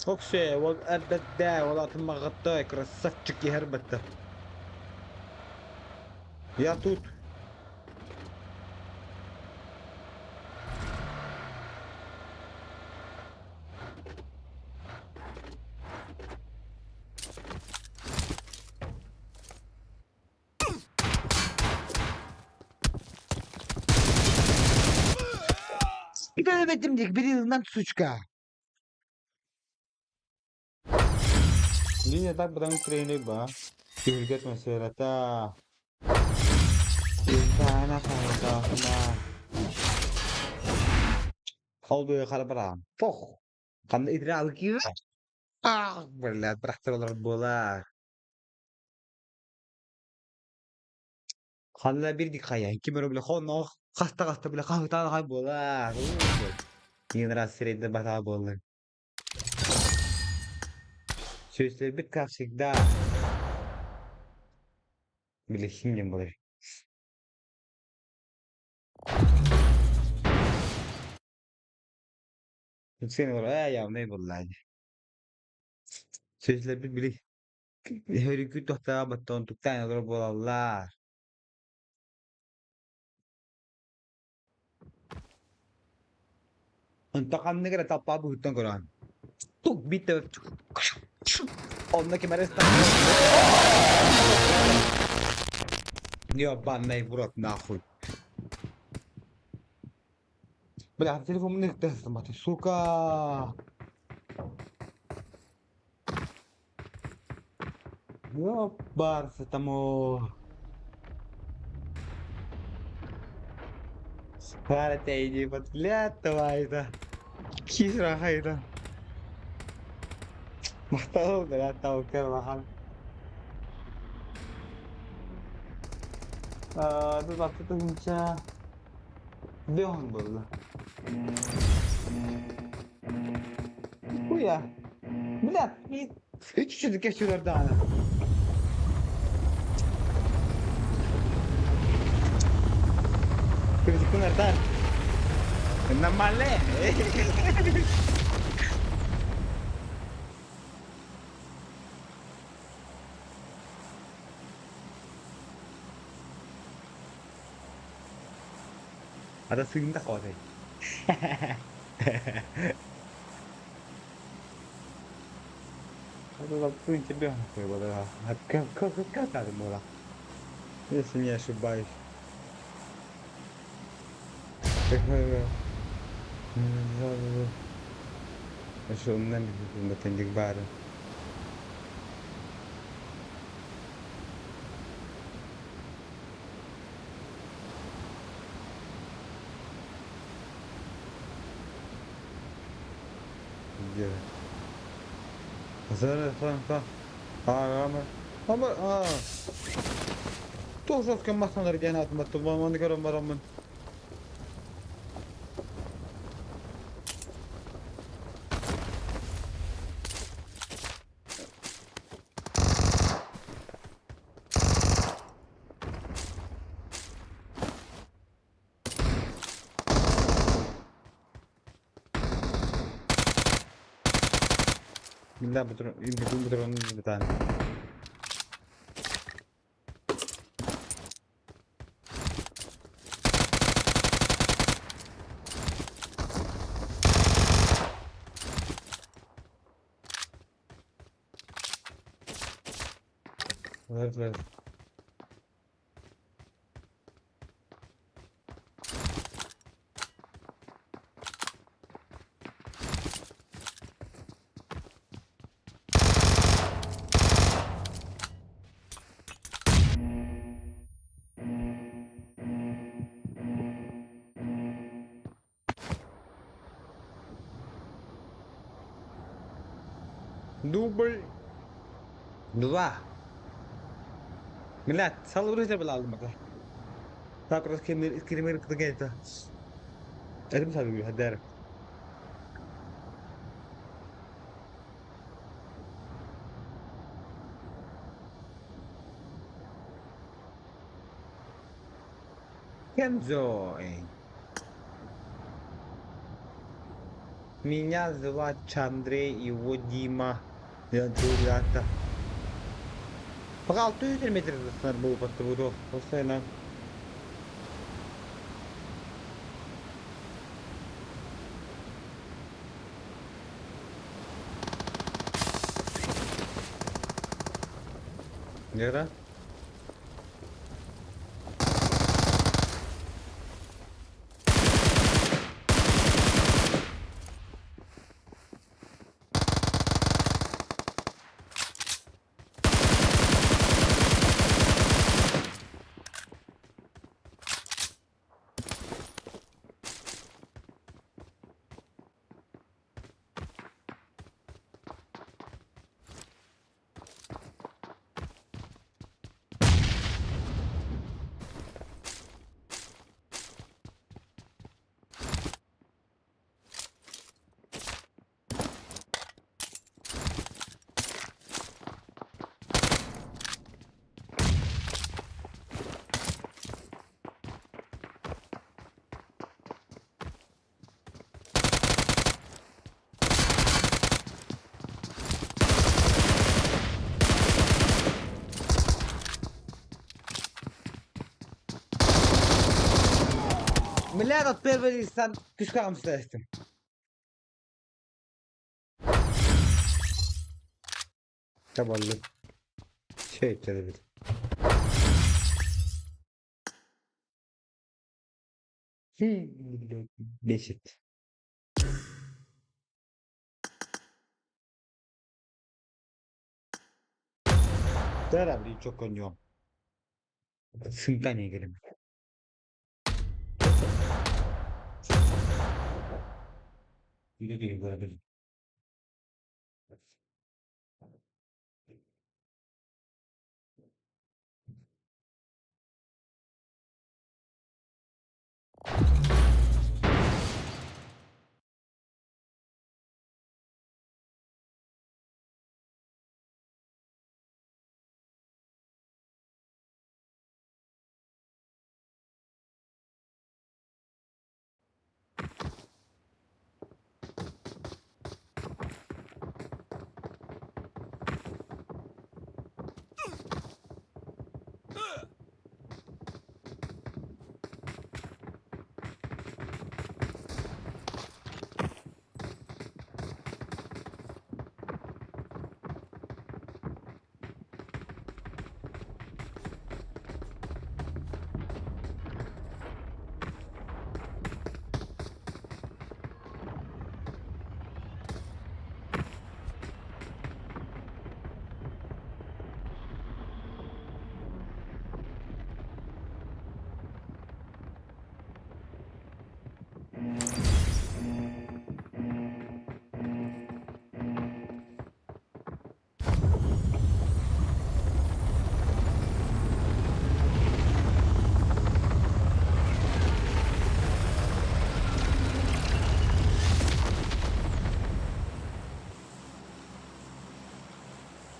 اوكشي وقت الدا والله ما غطاك رصتك يا هربته يا توت Bir tane betimdik bir yılından suçka. Dia tak berang training ba? Hürget meselata. İnsana kaydağına. Kal böyle kalbara. Foh. Kan idra gibi. Ah, berat bıraktırılır bola. Kanla bir dikaya. Kim öyle bile konu. Kasta bile kahta kay bola. Yine rast sirede bata bola. Sözler bir kapsık da. Bilişim gibi bola. Sen oraya ya ne bola. Sözler bir bilih. Her iki tahta baton tuktan olur bola. Untuk kan negara tapa buhutan koran. Tuk bitte. Ondaki meresta. Ya ban nej burak nahuy. Bela telefonumu ne teslim mati suka. Ya bar setamo. Para teyji pat lihat tuh kisah itu. Tahu bela tahu ke mahal. Itu waktu itu hinca. Deon bola. Bu ya. Bilat. Üç çocuk geçiyorlar daha. Kritik nereden? Namale. Ada suyum tak kau tadi. Ada waktu yang cedera aku bola. Kau tak ada bola. Ini semuanya sebaik. Şundan bir tendik bari. Güzel. Hazır falan. Ama Tuossa kan mahtanlar gene atmattı. Bana ne kadar maramın. Billah betul onun bir tane. Evet. Double dua. Milad, selalu berusaha berlalu maka. Tak terus kirim ke kita. Ada bisa dulu hadar. Kenzo. Меня зовут Андрей, его Дима. Я Джулиата. Пока 600 метров надо было под трудов. Постоянно. Где-то? Berat Berberistan küçük amsterdam. Taballı. Şey televiz. Beşik. Herhalde çok oynuyorum. Sınıftan iyi gelim. Güle güle böyle.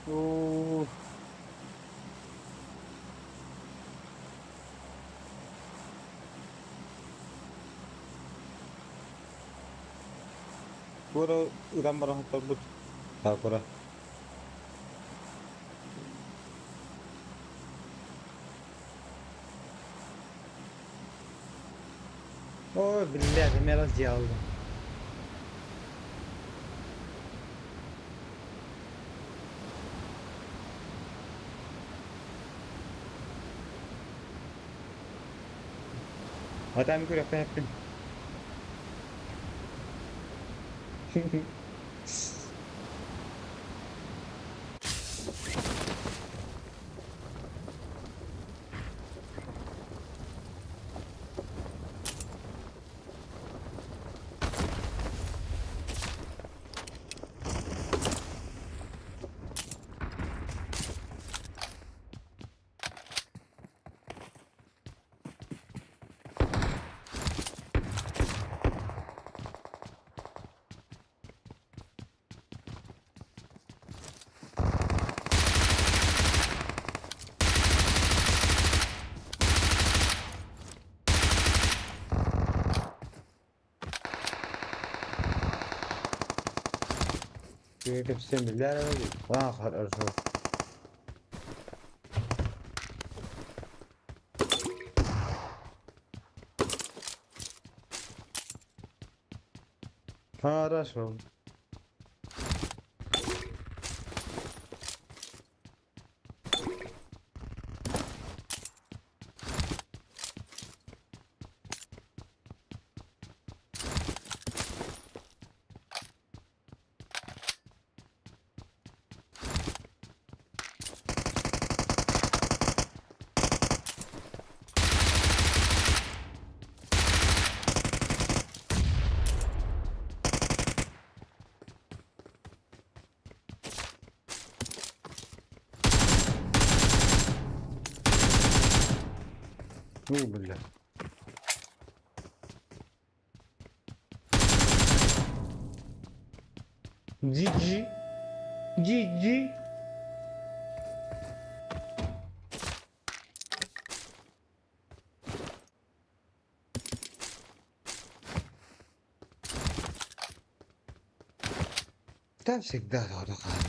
Oo. Bora udah marah terbut. Tak pernah. Oh, billahi meras aldım. Adam gue apa yaptın? Gue bisa miliar lagi. Wah, harus. Harus. Billah. Cici. Cici. Tavsik dah ada kan.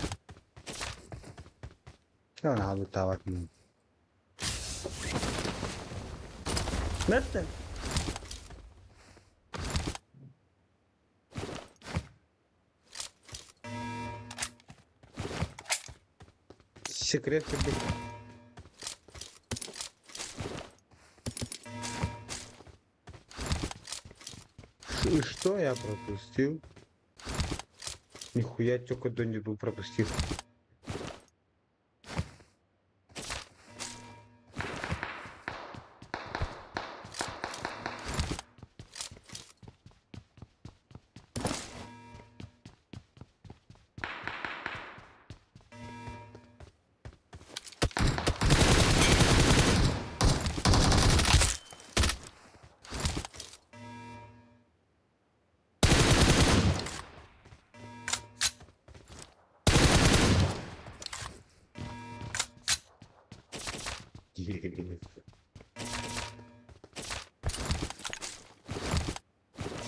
Kau nak habis tawat ni. Betul. Секрет кирдик. Что я пропустил? Нихуя только кто-нибудь был пропустил.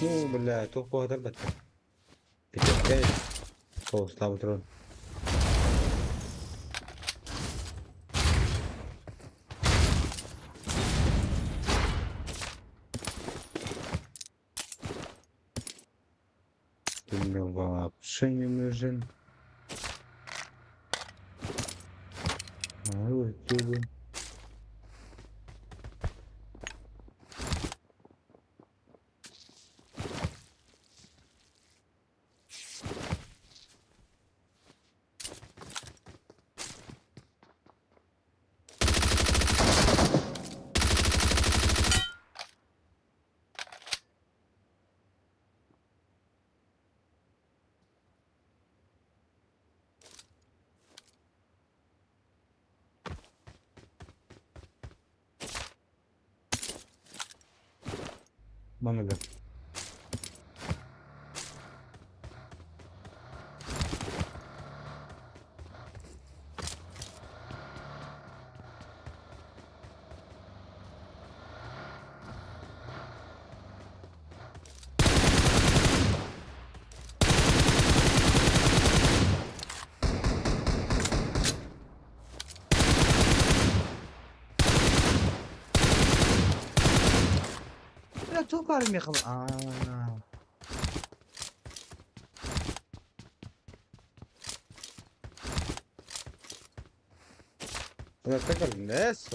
Ну, бля, тут походу бата. Эй, о, слава трон. Ты мне вообще не нужен. А вот тебе. Мамада. لا توقع الميخ انا افتكر الناس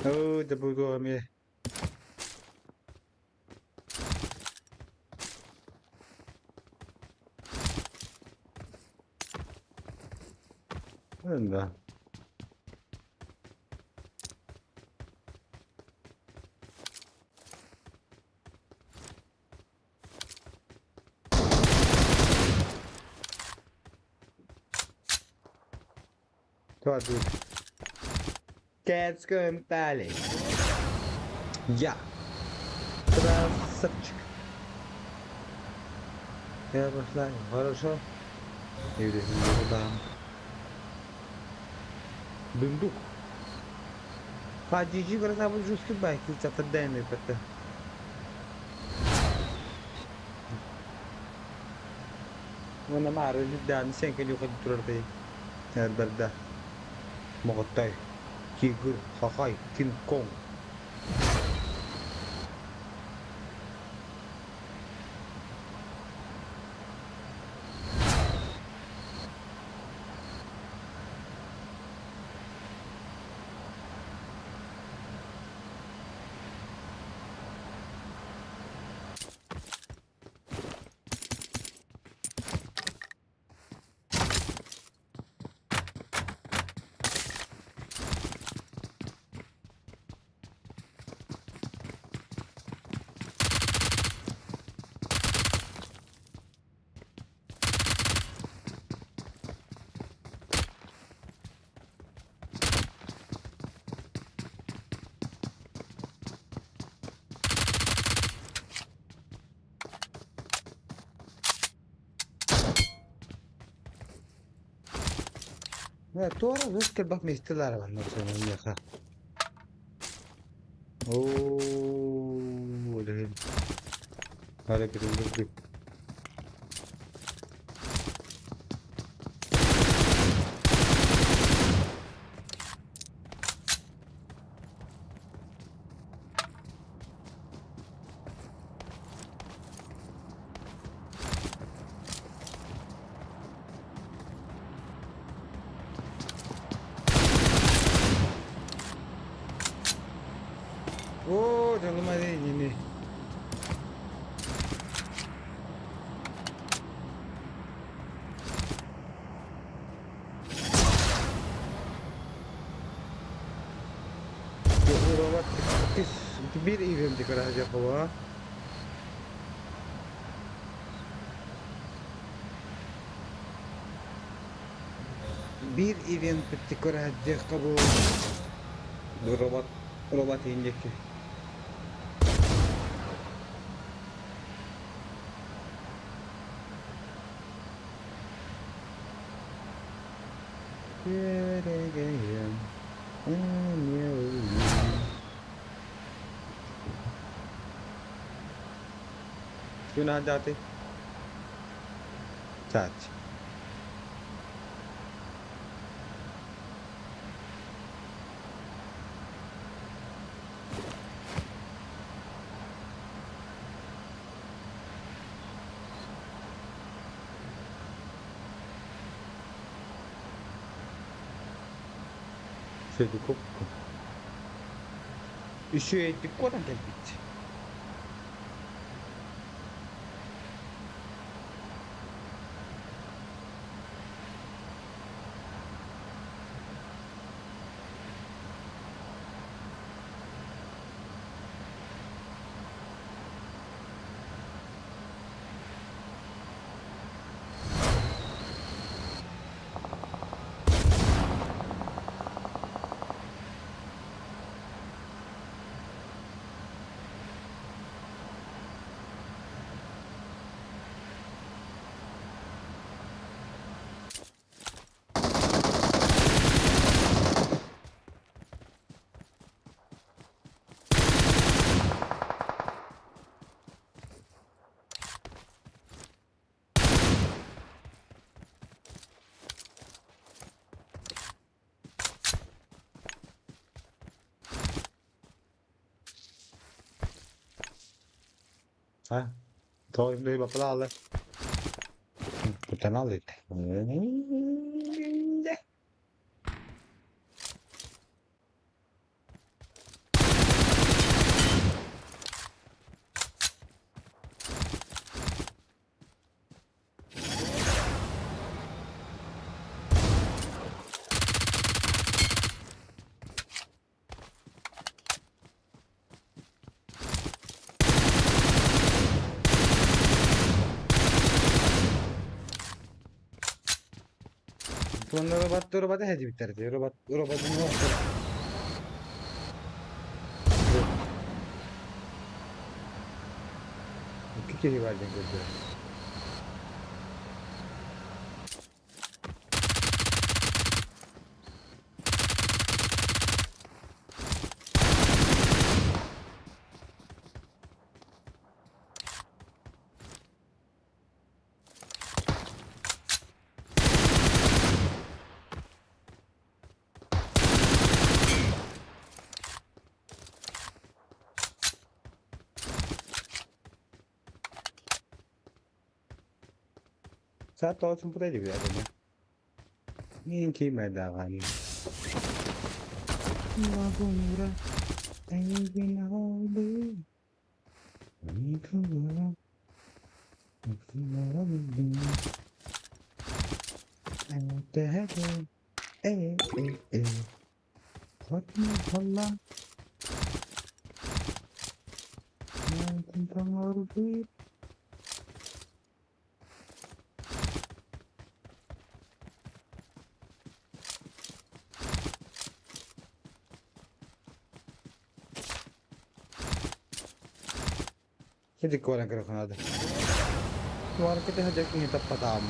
اوه ده بوضوع ميه لا تقعد Кэцком пали. Я. Красавчик. Я пошла. Хорошо. И да. Бендук. Хадижи красавчик жесткий байк. Ты отдай это. وانا ما اعرف جدا نسين كان ياخذ ترتي البلدة مغطي كيغر خاخاي كين كونغ Tuolla ruskelbak mistä lähdevät nousee miekka. Ooo, det hade det. Bir event dekorasi hava. Bir event dekorasi kabul. Bu robot indeki. Yürüyeyim. क्यों ना जाते साथ Şöyle kop. Işığı ettik oradan geldik. Ha, thôi đi bật lo lên. Tôi ta nói liệt. Sonra robot'a hadi bitirdi. Robotun yoktu. İki kere verdin gözü. Saat olsun buraya gibi adamı. Niye ki medavani? Mabura, engin oldu. Yıkılıyor. Yıkılıyor. Tehebe. Fatma valla. Tentang orbi. Hindi ko alam kung ano. Tuwara kita hajak ng hitap patamu.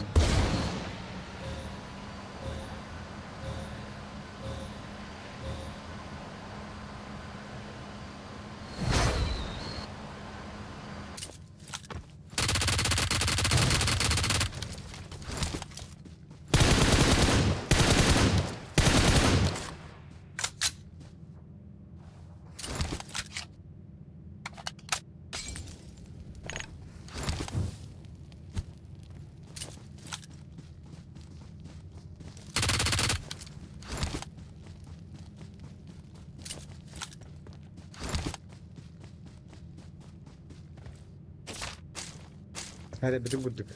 Hadi bütün kurduk.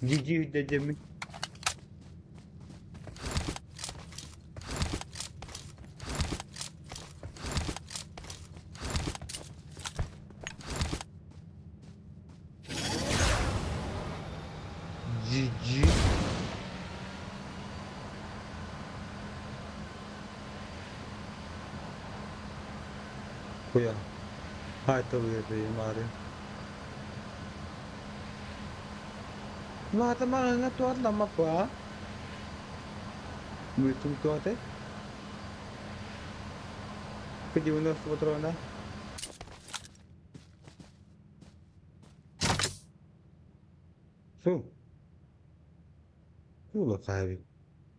Cici hüddecemi. Cici. Kuya. Hai tao bây giờ mà đi. Mà tao mang nga tuat lama pa. Muitung tuat eh. Pwede mo na sa na. Su. Su bak abi.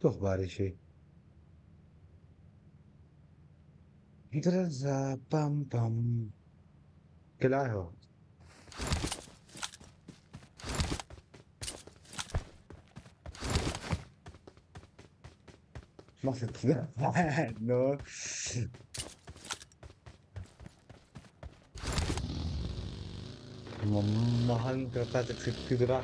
Çok bari şey. Draza pam pam. Kailangan ho. Bakit? No. Mahal kereta taksi gerak.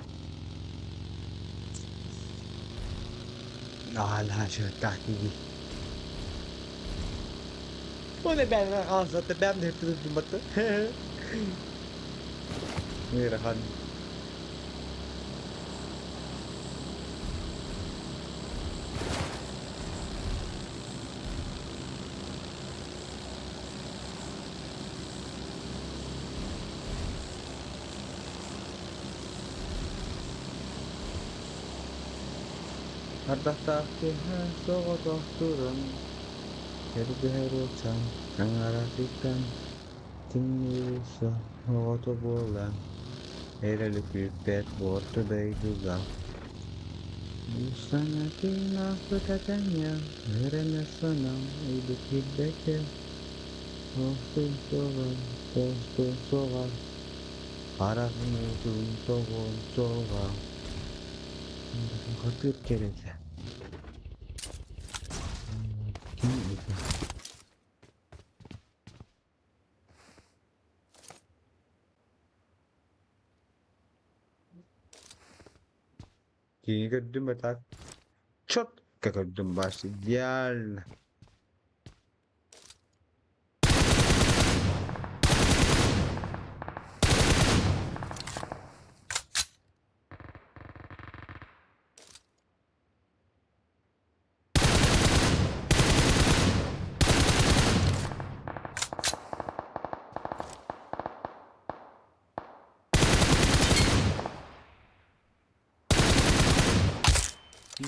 Hala şöyle takip. O ne ben zaten ben de hepsini batı. Mirahan. Harta takih sokotoh turun. Heru-herutan mengartikan tinggiusa sokotoh bulan. Erelik pipet bortodai juga. Busana kina katanya, herena senang hidup hidupnya. Postun sogal, harap mutun sogal. Hatir keretse. Kim itu? Kini gördüm batak. Çot gördüm başı. Gel.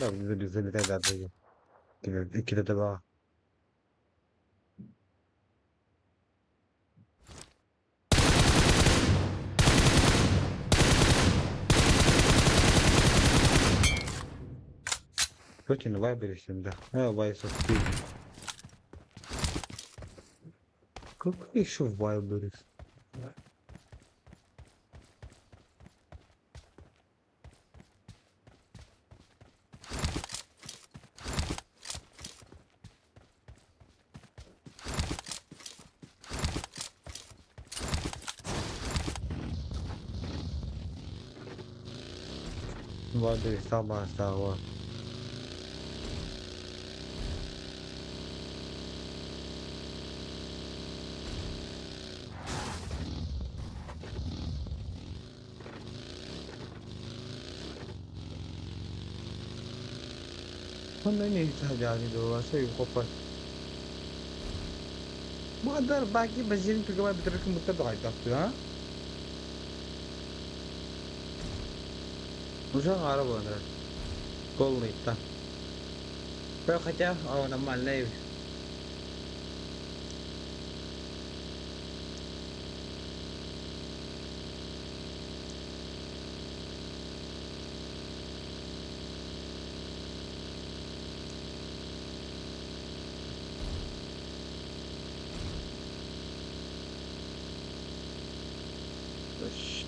Da bize bir tane daha dayı. İkide de bak. Kötü vay bir şimdi. Ha vay sattı. Какой еще Wildberries? Wildberries sabah. Ano ini saja gitu, saya kopas. Bu kadar belki benzerin tıkama bitirirken bu kadar aytaktı ha? Usa araba onlar. Kol ita. Pero kaca, naman live.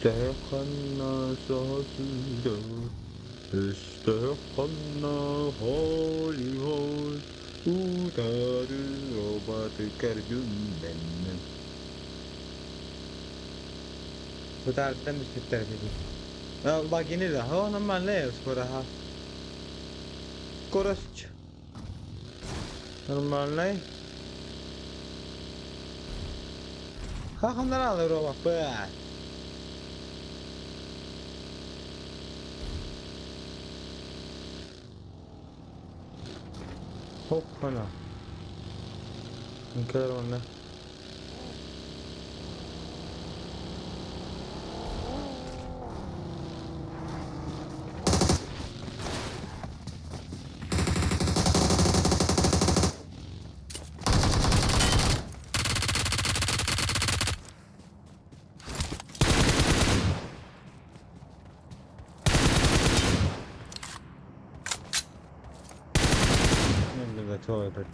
استيقنا سعيدا استيقنا holi hol udarı obat kerjünden. Bu tarihten bir şey tarif edeyim. Ya bak yine de ha normal ne skora ha. Korosç. Normal ne? Ha kandan alır o bak be. Hoppala. Ne kadar var lan? Ne de çok öpüldü.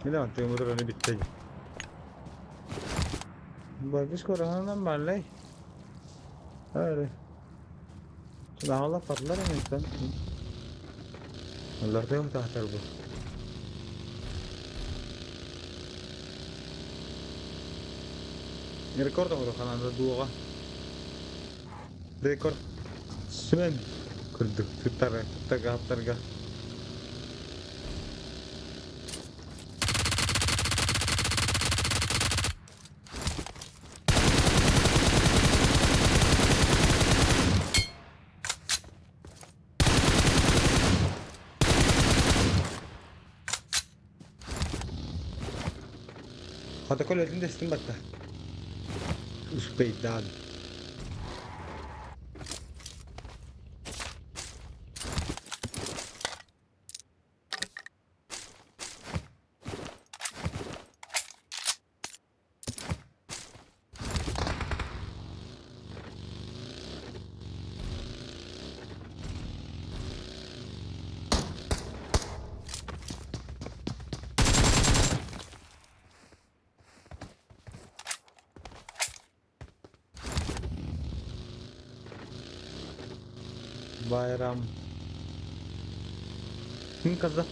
Bir de mantığı mudur onu bitti. Bagus korangan balay. Öyle. Sudah Allah patlar ya insan. Allah tuh yang tahtar bu. Record dong bro, kanal ada dua kah? Record. Semen. Kudu putar ya, putar ga. Hadi kol elinde istim batta. Uspeydan. Bayram. Min kazak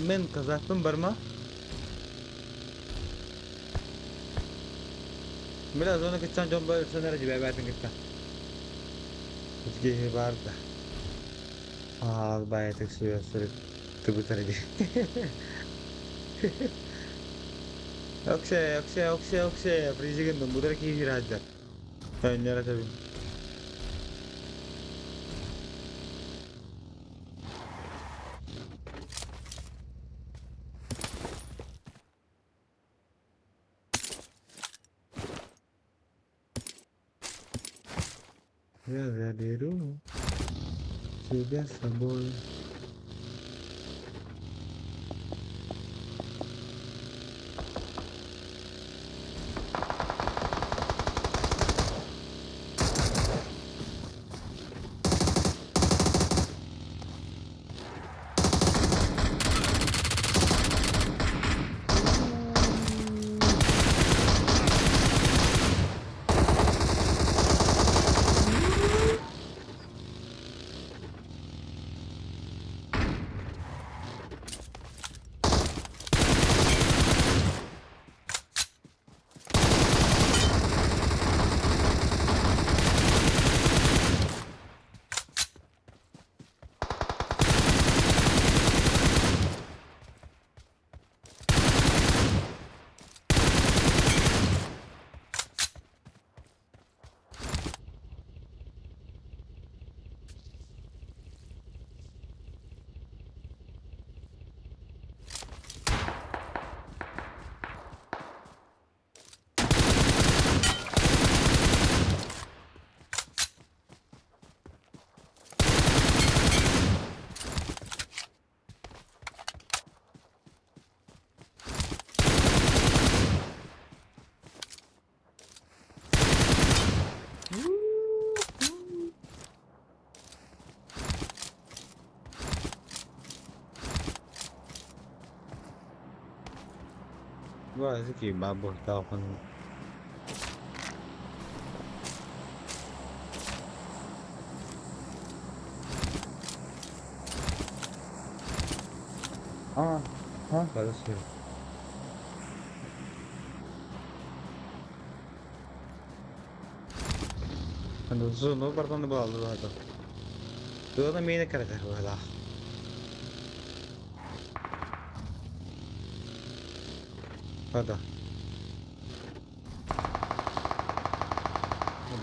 men kazaktım barma. Biraz ona gitsen John Boyle sonra cibe verdim gitsen. Hiç vardı. Bayağı tek suya sürüp tıbıtar gibi. Okşe. Prizikin dum. Bu da ki hirajlar. Önyara tabii. Verdadeiro seja sabor. Gua sih kayak baboh tau kan. Baru sih. Kan sono partendo ballo dato. Dove mi ne credere quella. Hadi.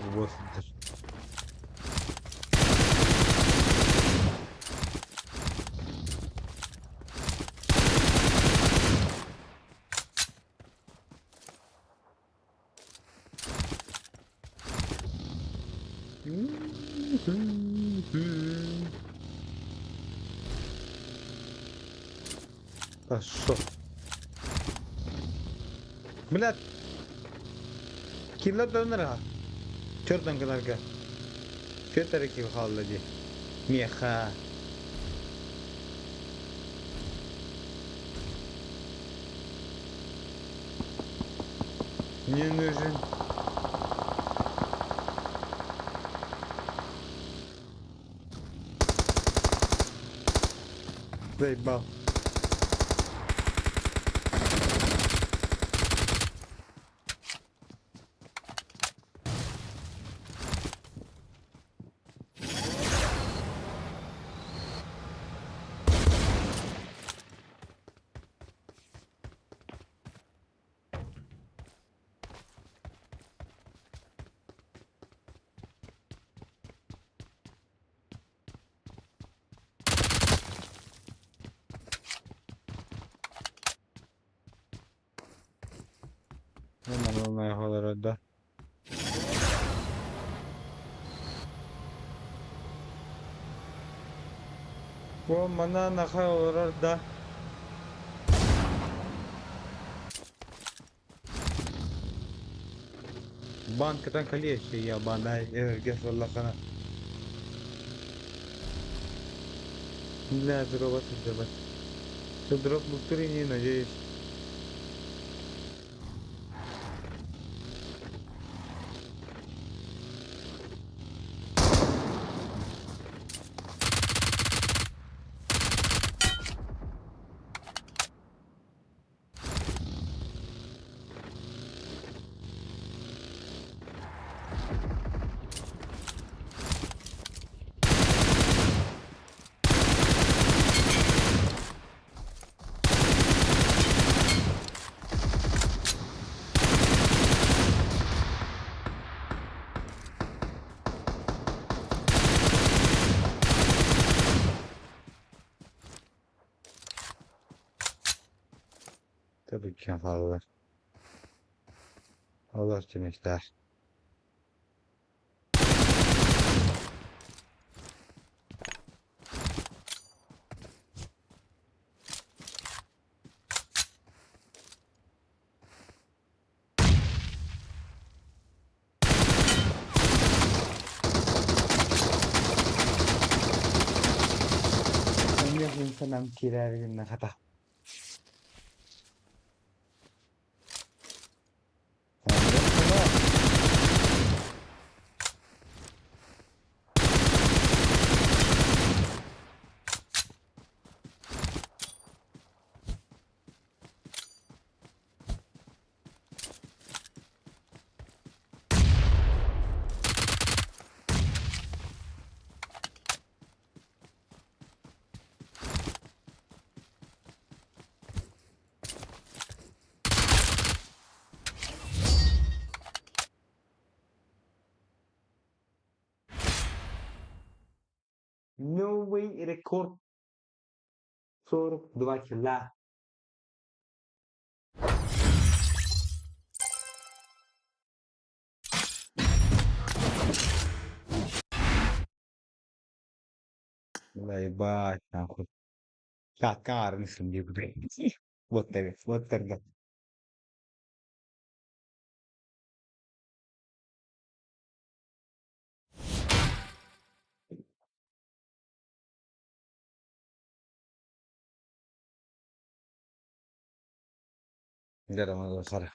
Bu boş. Пошел. Блядь, kimler döner ha? Çordan kadar. Kötü ki halladı. Miha. Не нужен. Заебал. Hemen olmaya kadar orada. Bu bana ne kadar olur orada. Bankadan kalıyor şey ya bana gel valla sana. Не, дрова сидела. Все дров внутри, не надеюсь. Tabii ki fazla. Allah için ister. Ben de insanım kirer gününe kadar. Sen de sana. No way record 42 kila. Baik, aku takar ni sendiri. Buat terga. Enggak ada masalah.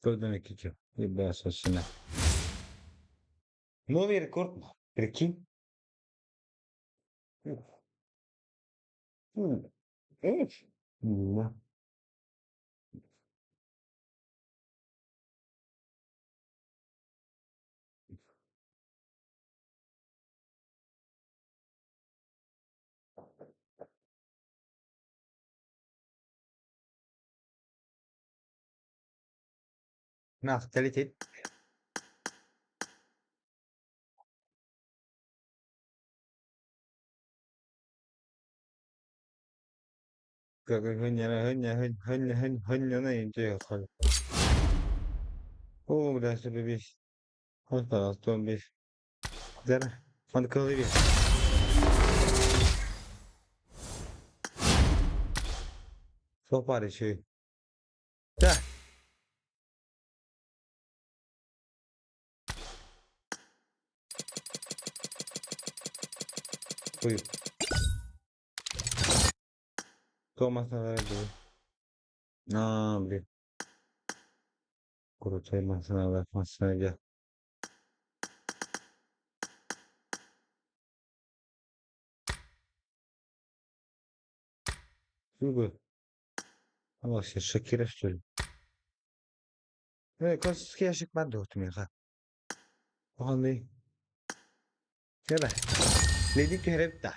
Kau dah nak kicau. Ini bahasa sana. No way record. Reking. Nah, nah, tadi cit. هن ينتهي خالص. ده سبب بيش. خلاص توم بيش. زين. فان كليبي. سو باري شيء. ده. طيب. تو مثلا ده. بلي. كروتي مثلا جا. شو بقول؟ خلاص شكرا شكرا. كاس كياشك ما دوت ميخا. والله. كده. ليديك هربت.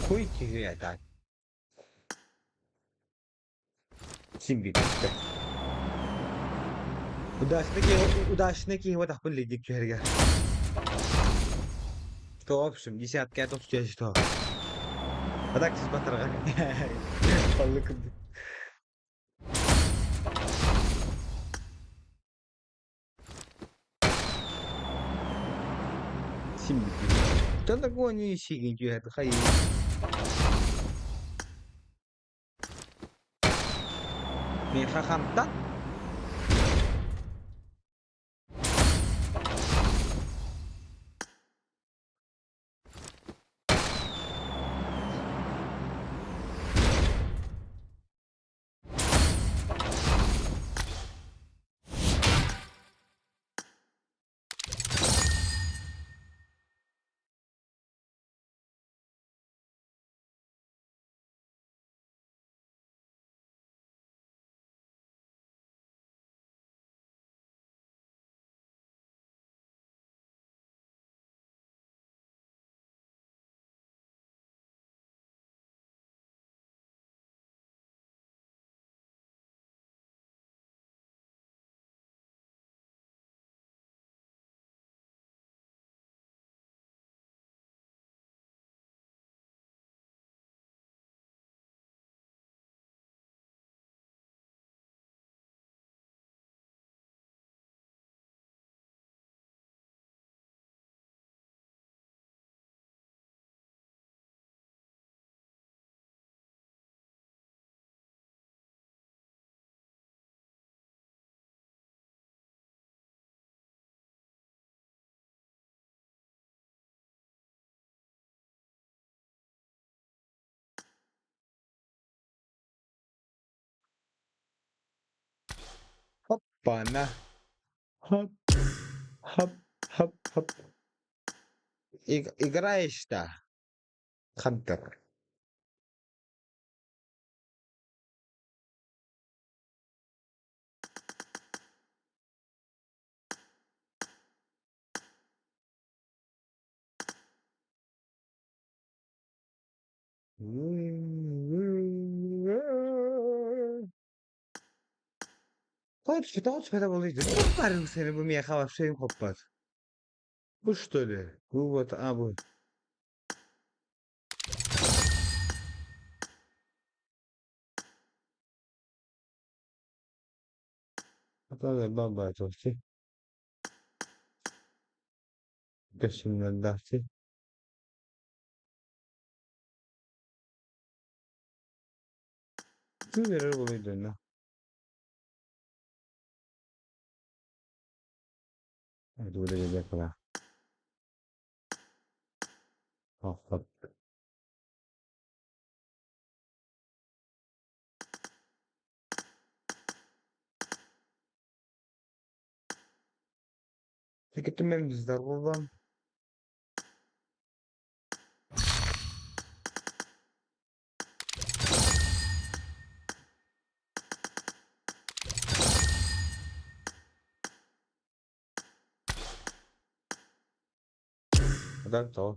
كويتي هي تعال. سيمبي. وداشنكي هو تحبون ليديك هرجع. تو اوبشن دي ساعات كده تستيش تو. هذاك تثبت رغم. والله كنت. سيمبي. تنتقوني شيء جهة خير. ميخا خمسة. هوبانا. هوب هوب هوب هوب. إجرايشتا. خنتر. Todos parabolizam. Para o cérebro me acaba sem roupas. Gostou-lhe. Bu. Hata baba tosti. Peşimden dersi. Tu verir buluydun ne? Hadi böyle gelecek kadar. Hafta. Peki tüm benim dizler buradan. Атак то.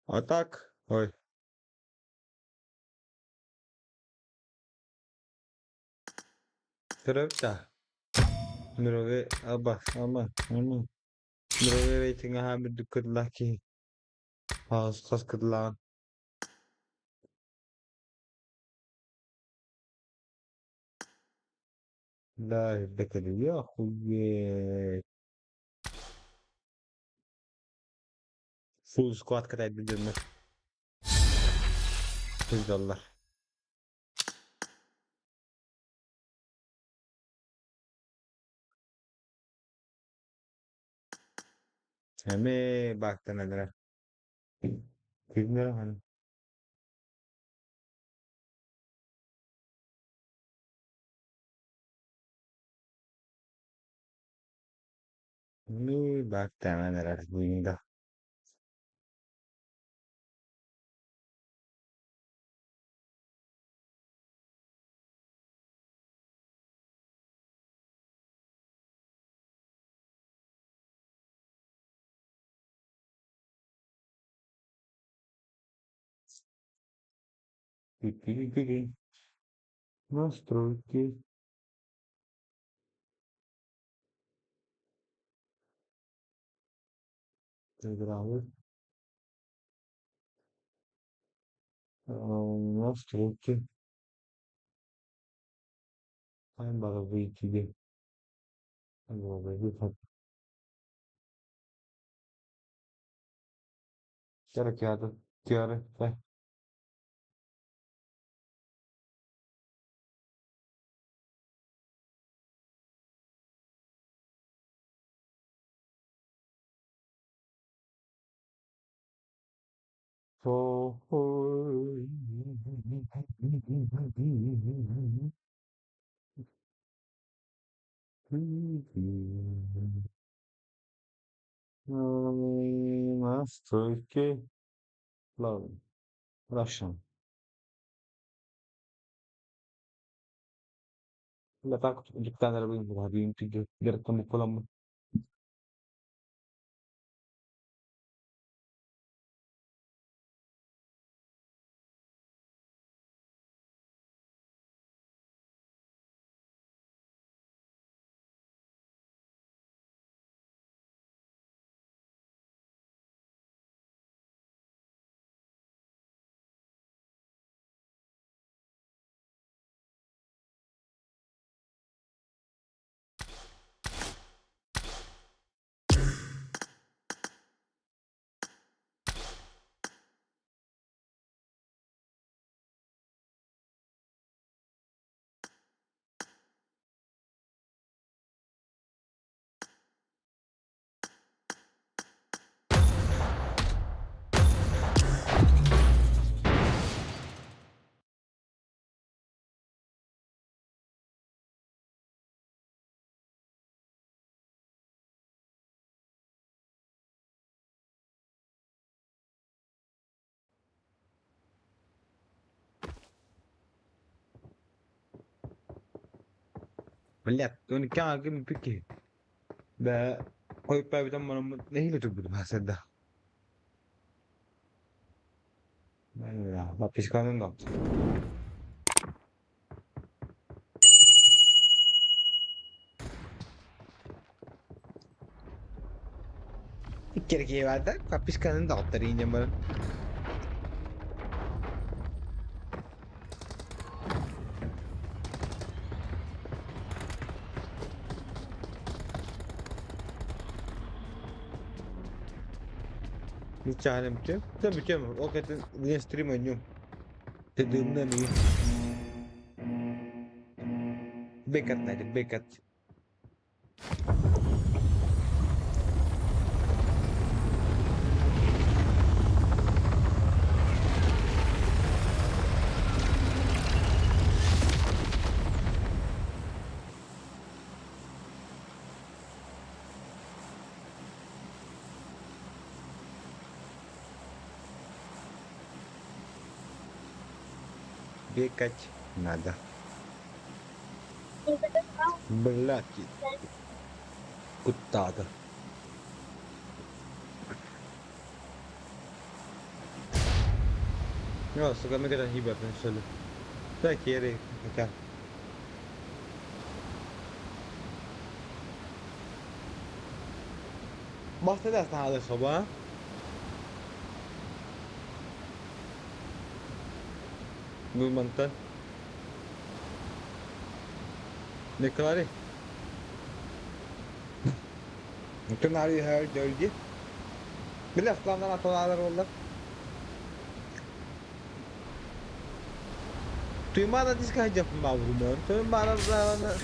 Атак. Ой. Terapta. Merowe abah ama ama. Merowe waiting hamid dukut laki. House khas kedlan. لا يدك يا اخوي فول سكواد كده بالجنة $6. हमें भागता नजर है कितना हन हमें भागता नजर है गुइंगा пи настройки играют настройки I'm about to read today I'm going to read क्या रहा है Oh, настройки Ладно, хорошо. لا تعرف جبت انا لو بعدين تيجي جربت كلهم مليت توني كان قم بيكي ده هو يبقى بدم من نهي له تبدو bahasa dah ya habis kan enggak kira-kira ada habis kan enggak terinya mal Bicara macam, kita macam, oh kata dia stream aja, terdengar ni, bekat aja, bekat. Bekat, nada. Belakit, kutada. No, secondo me queda hiber solo. Da quiere acá. Basta da hasta الصباح. Bu mantar. Ne kadar? Mungkin hari hari jadi. Bila sekarang atau ada roller. Tuymada diska hacap mağrumlar. Tuymada da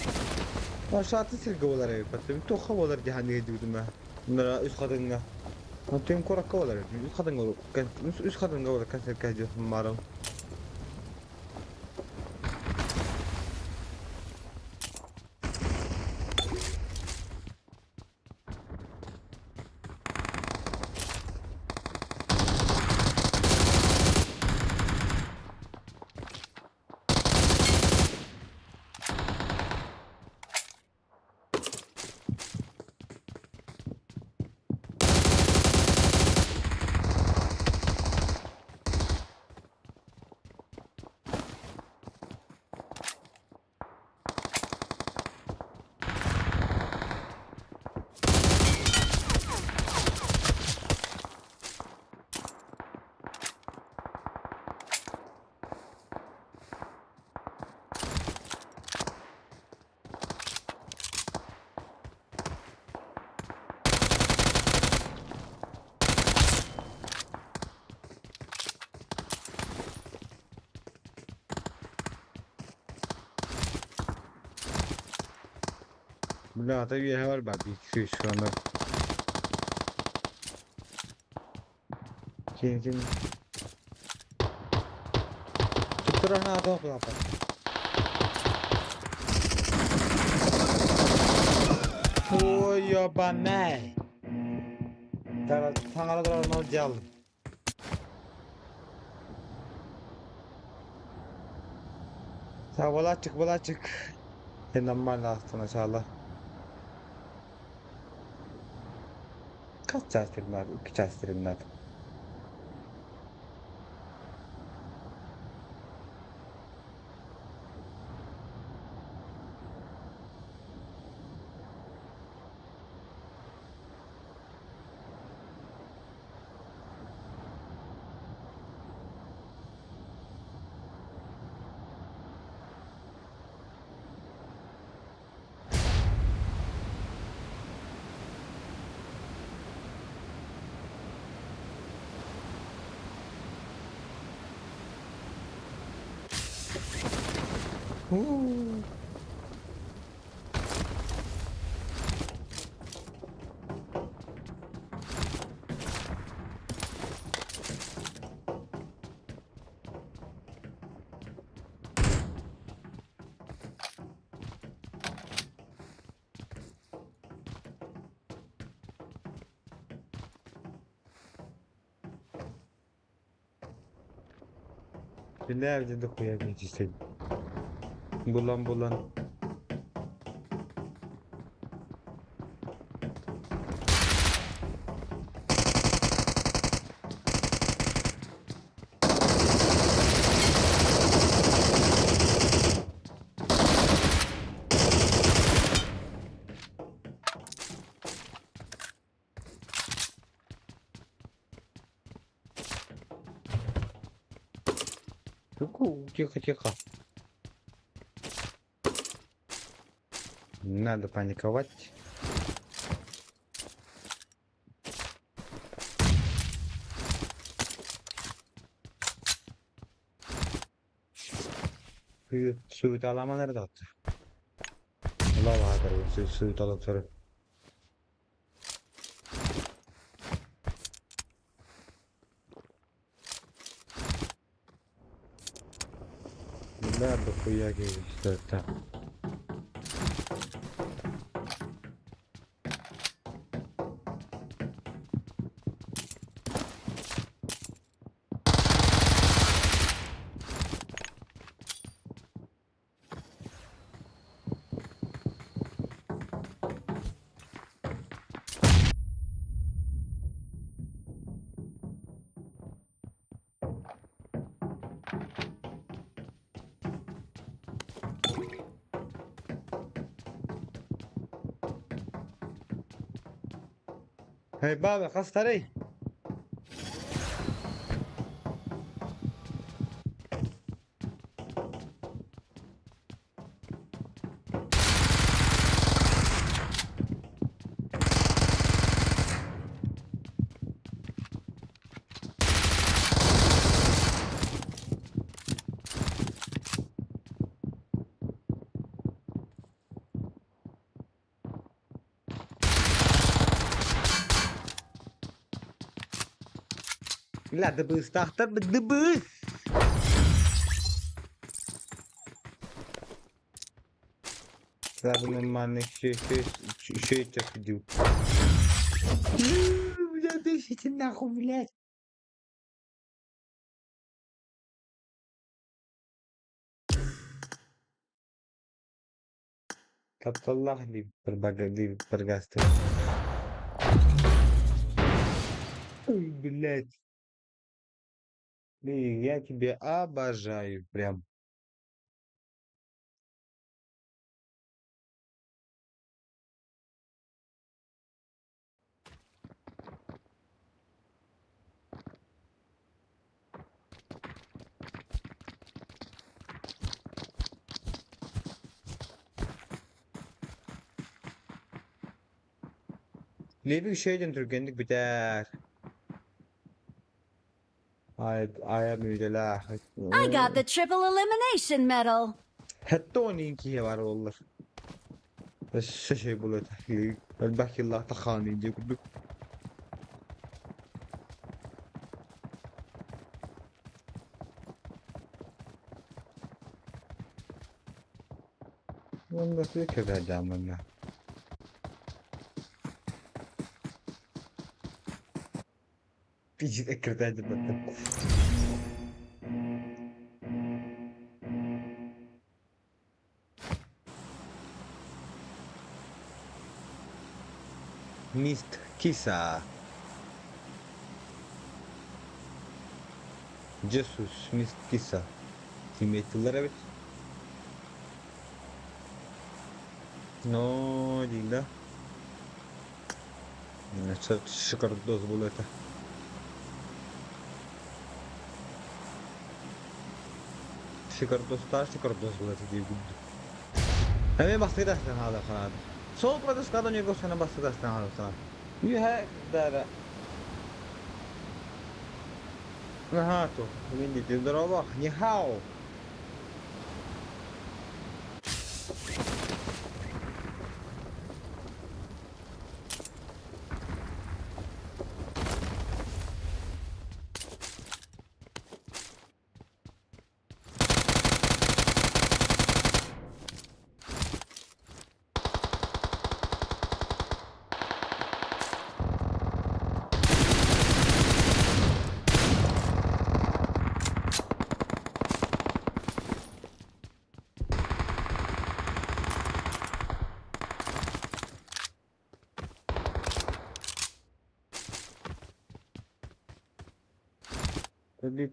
aşağıtı silgi olar ev patım. Toxa olar cehani ediyordum ben. Bunlara üst kadınga. Tüm korakka olar. Üst kadınga olar. Üst kadınga olar. Kan silgi hacap mağrum. Bunda da bir var bak. Bir kişi şu anda. Kim? Tutturan ada apa? Oh ya bana. Tanggal terlalu jauh. Sağ bola çık. Normal aslında inşallah. Kaç çarptırım var? 2 çarptırım var. Huu. Binlerce de koyabilirsin. Bulan. Тихо. Не надо паниковать. Suyu alama nerede attı? Allah vardır suyu alıp sonra. Nerede kuyuya girdi işte. Hey baba, kastarey. لا دبوس تحت بالدبوس. لا بالنماني شيء تفيدو. لا بيش تناخو بلاد. طب طلع لي برغاستر. Блять. Я тебя обожаю прям. Ne bir şeyden Türkiye'lik biter. Ay müdelah. I got the triple elimination medal. حتى ونينكي var والله. بس شيء بقول تحكي. البحكي الله تخاني دي كله. والله في كذا دامنا. بيجي ذكر ذا جبتك. Mist Kisa. Jesus Mist Kisa. Teammate'lar evet. No değil de. Şıkır doz bulata. شكر دوستار شكر دوست bulata diye güldü. Hemen bastı dersten hala sana. Sol protes kadar yok sana bastı dersten hala sana. Yühe dara. Nahato. Видите, здорово. Нихао.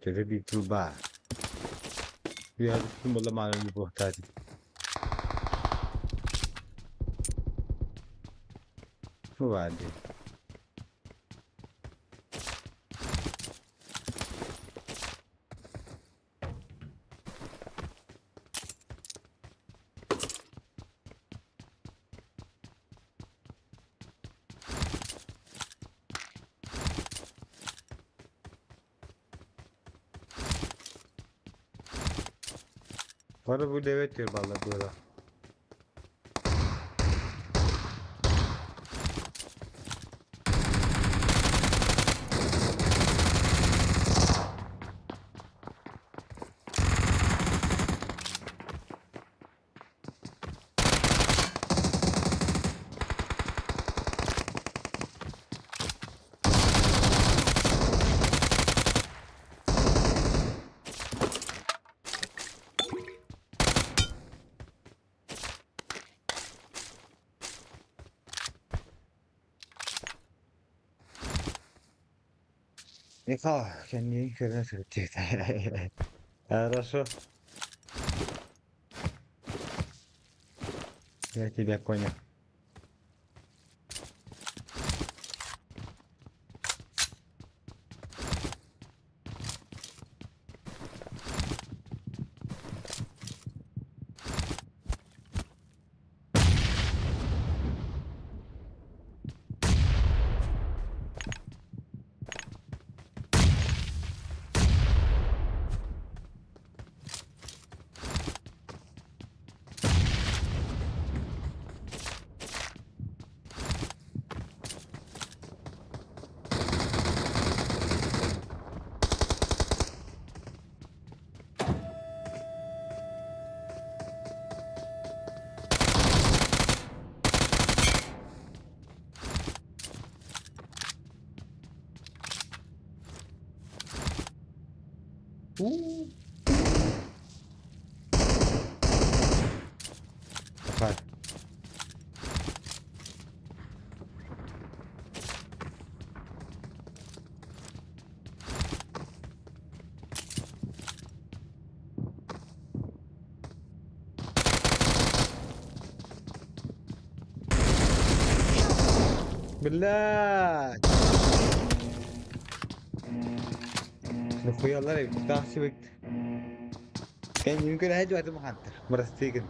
رديت الباع. في هذا الفيلم والله ما على البوهتاتي. شو بعدين؟ Para bu evet diyor vallahi burada. Николай, я не интернет летит. Хорошо. Я тебя понял. اوه خلاص بالله اخويا يفتح سويت كان يمكن هاجي واحد محضر مرستيقن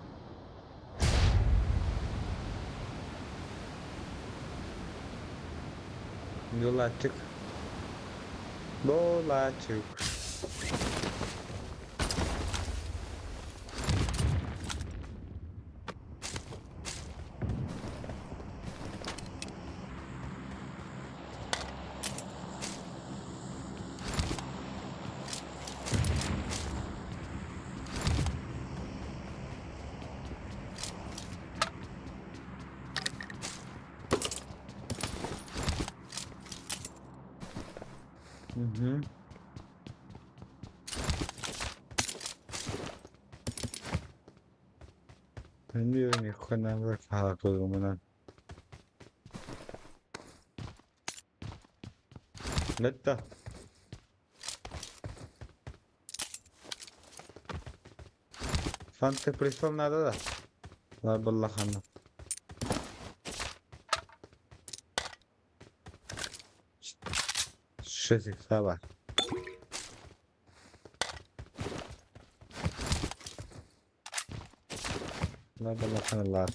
يلا تشك Bola tchuk. Mhm. Bilmiyorum yakından bırak halak olumuna. Netta. Fante prison nada da. La بالله خنا. شتي سبعة. لا بالله خنا الله.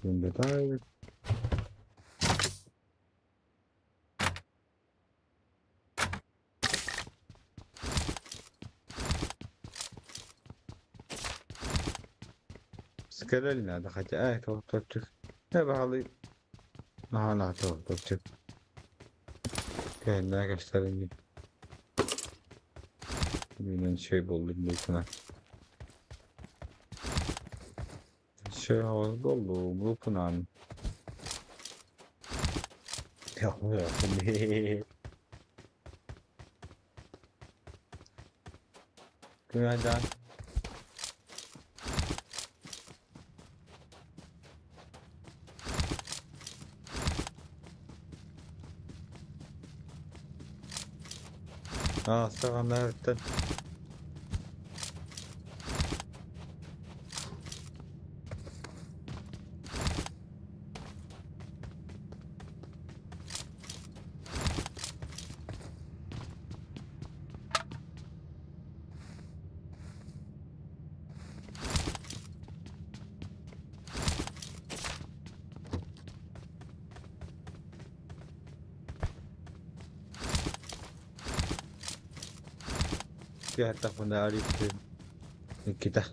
Bunda da سكرلنا دخلت توتر لا بعضي ما أنا توتر كان لا اشتريني من شيء بقول لك şey havası doldu bu pınan. Günaydın. Aa, selamlar. Diğer tarafında arayıp kita.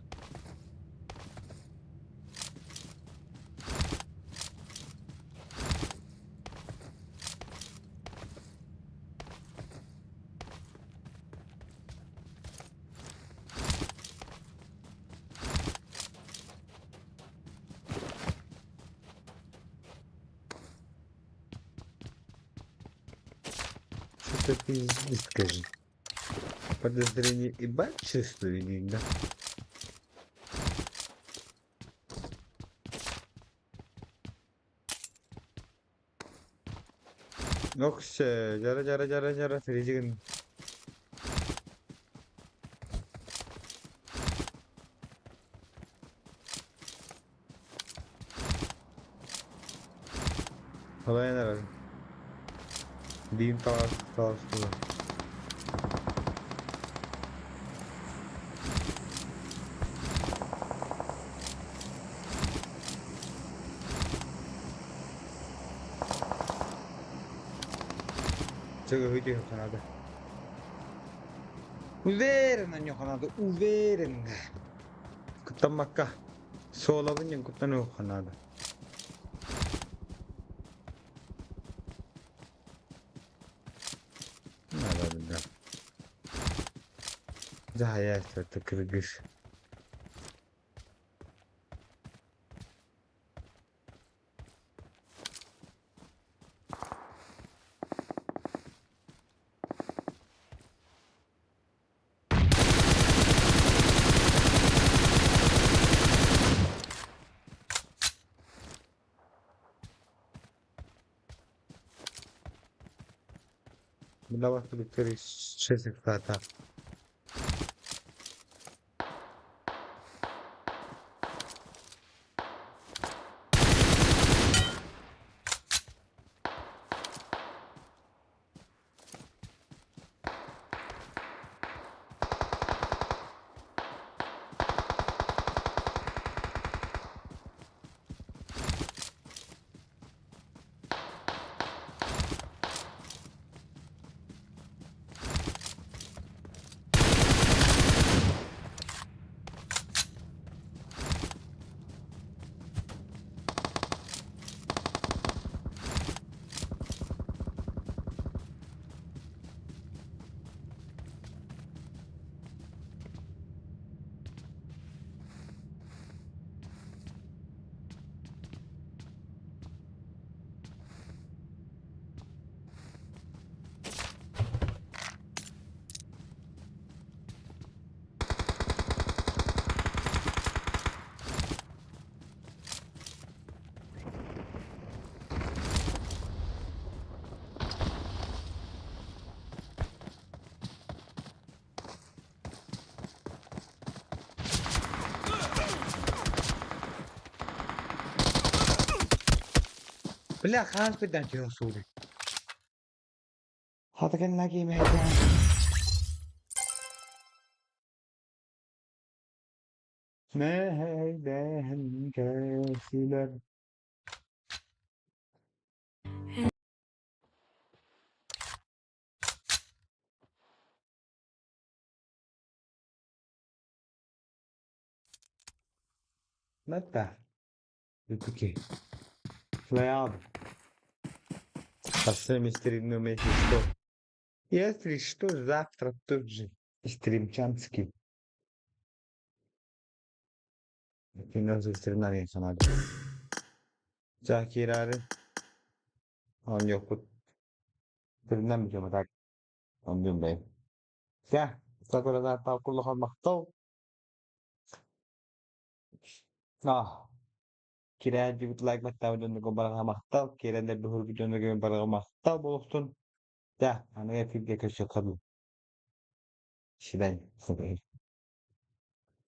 Что ты пиздец скажи. Подозрение и бать чувствую иногда. Ноксе, жара, фризигин. Olay ne var? Diyeyim tamam. 저기 의지 하나다. 우베르는 하나도 우베르는. 그딴 막까 소라분님 그딴 하나다. 나라든가. Zahayasa Kırgız. Buna baktıkları şaşık zaten. بلا خلاص بدنا نجي وصولي. هذا كان نلاقي ميدان. ميدان كاسلا. متى؟ Perché? Flayado. Passami стрим вместе что? Если что, завтра тот же стримчанский. Finalde streamler insan hadi. Zakirari. On yok bu. Streamden mi diyorum tak? On diyorum ben. Ya. Sakura da tav kullu maktav. Ah. Kira jibut like maktav dön ko barang maktav. Kira de duhur video dön ko barang maktav bolsun. Ya. Ana ya fikir kaçıyor kadın. Şiren.